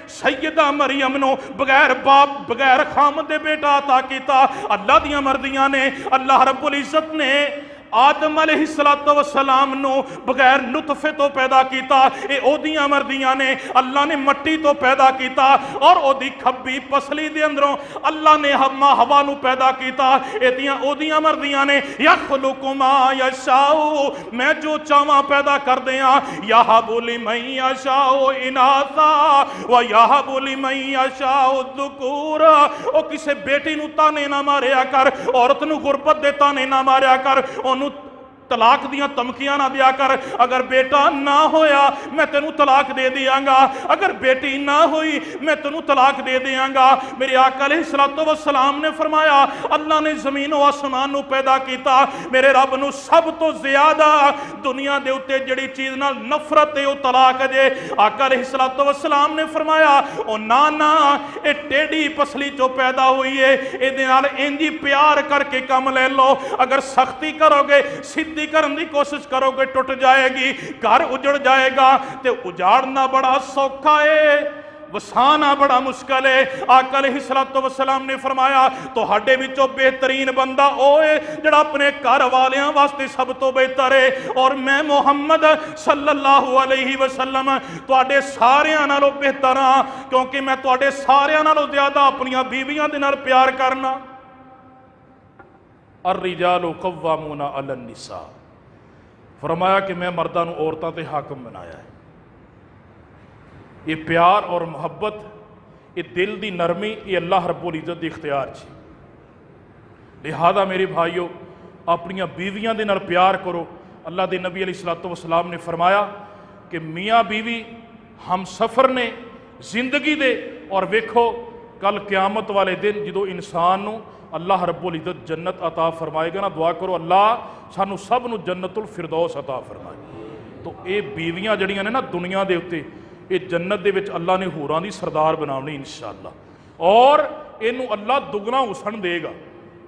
सैयदा मरियम नू बगैर बाप बगैर खामद दे बेटा अता किया। अल्लाह दियां मर्दियां ने, अल्लाह रब्बुल इज्जत ने आदम अलैहिस्सलातु वस्सलाम नू बगैर नुतफे तो पैदा किया। ये ओदियां मर्दियां ने, अल्लाह ने मट्टी तो पैदा किया और ओदी खब्बी पसली दे अंदरों अल्लाह ने हम्मा हवा नू पैदा किया। एदियां ओदियां मर्दियां ने यखलुकु मा यशाउ, मैं जो चाहवां पैदा कर दियां। यहबु लिमन यशाउ इनासा व यहबु लिमन यशाउ ज़ुकूर। ओ किसे बेटी नू ताने ना मारिया कर, औरत नू गुरबत दे ताने ना मारिया कर, तलाक दियां धमकियां ना दिया कर। अगर बेटा ना होया मैं तेनू तलाक दे दियांगा, अगर बेटी ना हुई मैं तेनू तलाक दे दियांगा। मेरे आका अलैहिस्सलातु वस्सलाम ने फरमाया अल्लाह ने जमीन और आसमान नू पैदा किया, मेरे रब नू सब तो ज्यादा दुनिया दे उत्ते जिहड़ी चीज नाल नफरत है वह तलाक जे। आका अलैहिस्सलातु वस्सलाम ने फरमाया ओ ना ना ये टेढ़ी पसली चो पैदा हुई है, इहदे नाल इंजी प्यार करके काम ले लो। अगर सख्ती करोगे सीधी करने की कोशिश करोगे टूट जाएगी, घर उजड़ जाएगा। ते उजाड़ना बड़ा सौखा है, वसाना बड़ा मुश्किल है। आका अलैहिस्सलातु वस्सलाम ने फरमाया तुहाडे विचों बेहतरीन बंदा ओह है जिहड़ा अपने घर वालियां वास्ते सब तो बेहतर है, और मैं मुहम्मद सल्लल्लाहु अलैहि वसल्लम तुहाडे सारियां नालों बेहतर हां, क्योंकि मैं तुहाडे सारियां नालों ज्यादा अपनियां बीवियां दे नाल प्यार करना। अर्रिजालु कव्वामूना अलन निसा, फरमाया कि मैं मर्दां नूं औरतां ते हाकम बनाया है। ये प्यार और मुहब्बत, ये दिल की नरमी, ये अल्लाह रब्बुल इज्जत की इख्तियार च। लिहाजा मेरे भाइयों अपनियां बीवियां दे नाल प्यार करो। अल्लाह के नबी अलैहिस्सलातु वस्सलाम ने फरमाया कि मियाँ बीवी हम सफ़र ने जिंदगी दे, और वेखो कल क्यामत वाले दिन जो इंसान नूं अल्लाह रब्बुल इज्जत जन्नत अता फरमाएगा ना, दुआ करो अल्लाह सानू सब नूं जन्नतुल फिरदौस अता फरमाए। तो ये बीवियां जड़ियां ने ना दुनिया के उत्ते, ये जन्नत दे विच अल्लाह ने होरां दी सरदार बनावनी इंशाअल्लाह, और इनू अल्लाह दुगना हुसन देगा।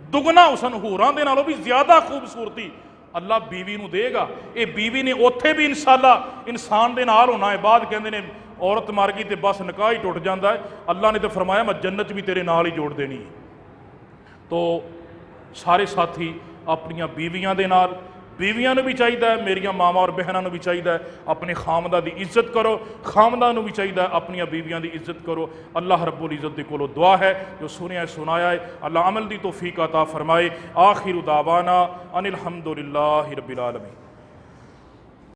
दुगना हुसन होरां दे नालों भी ज्यादा खूबसूरती अल्लाह बीवी नूं देगा। ये बीवी ने उत्थे भी इंशाअल्लाह इंसान दे नाल होना है। बाद कहंदे ने औरत मर गई तो बस निकाह ही टुट जाता है, अल्लाह ने तो फरमाया मैं जन्नत भी तेरे नाल ही जोड़ देनी है। तो सारे साथी अपनियां बीवियां दे नाल, बीवियां नूं भी चाहिए मेरियां मावां और बहनों नूं भी चाहिए अपने खामदा की इज्जत करो, खामदा नूं भी चाहिए अपनियां बीवियां की इज्जत करो। अल्लाह रब्बुल इज्जत दे कोलों दुआ है जो सुनिया सुनाया है, अल्लाह अमल की तौफीक अता फरमाए। आखिर दावाना अनिल हम्दुलिल्लाहि रब्बिल आलमीन।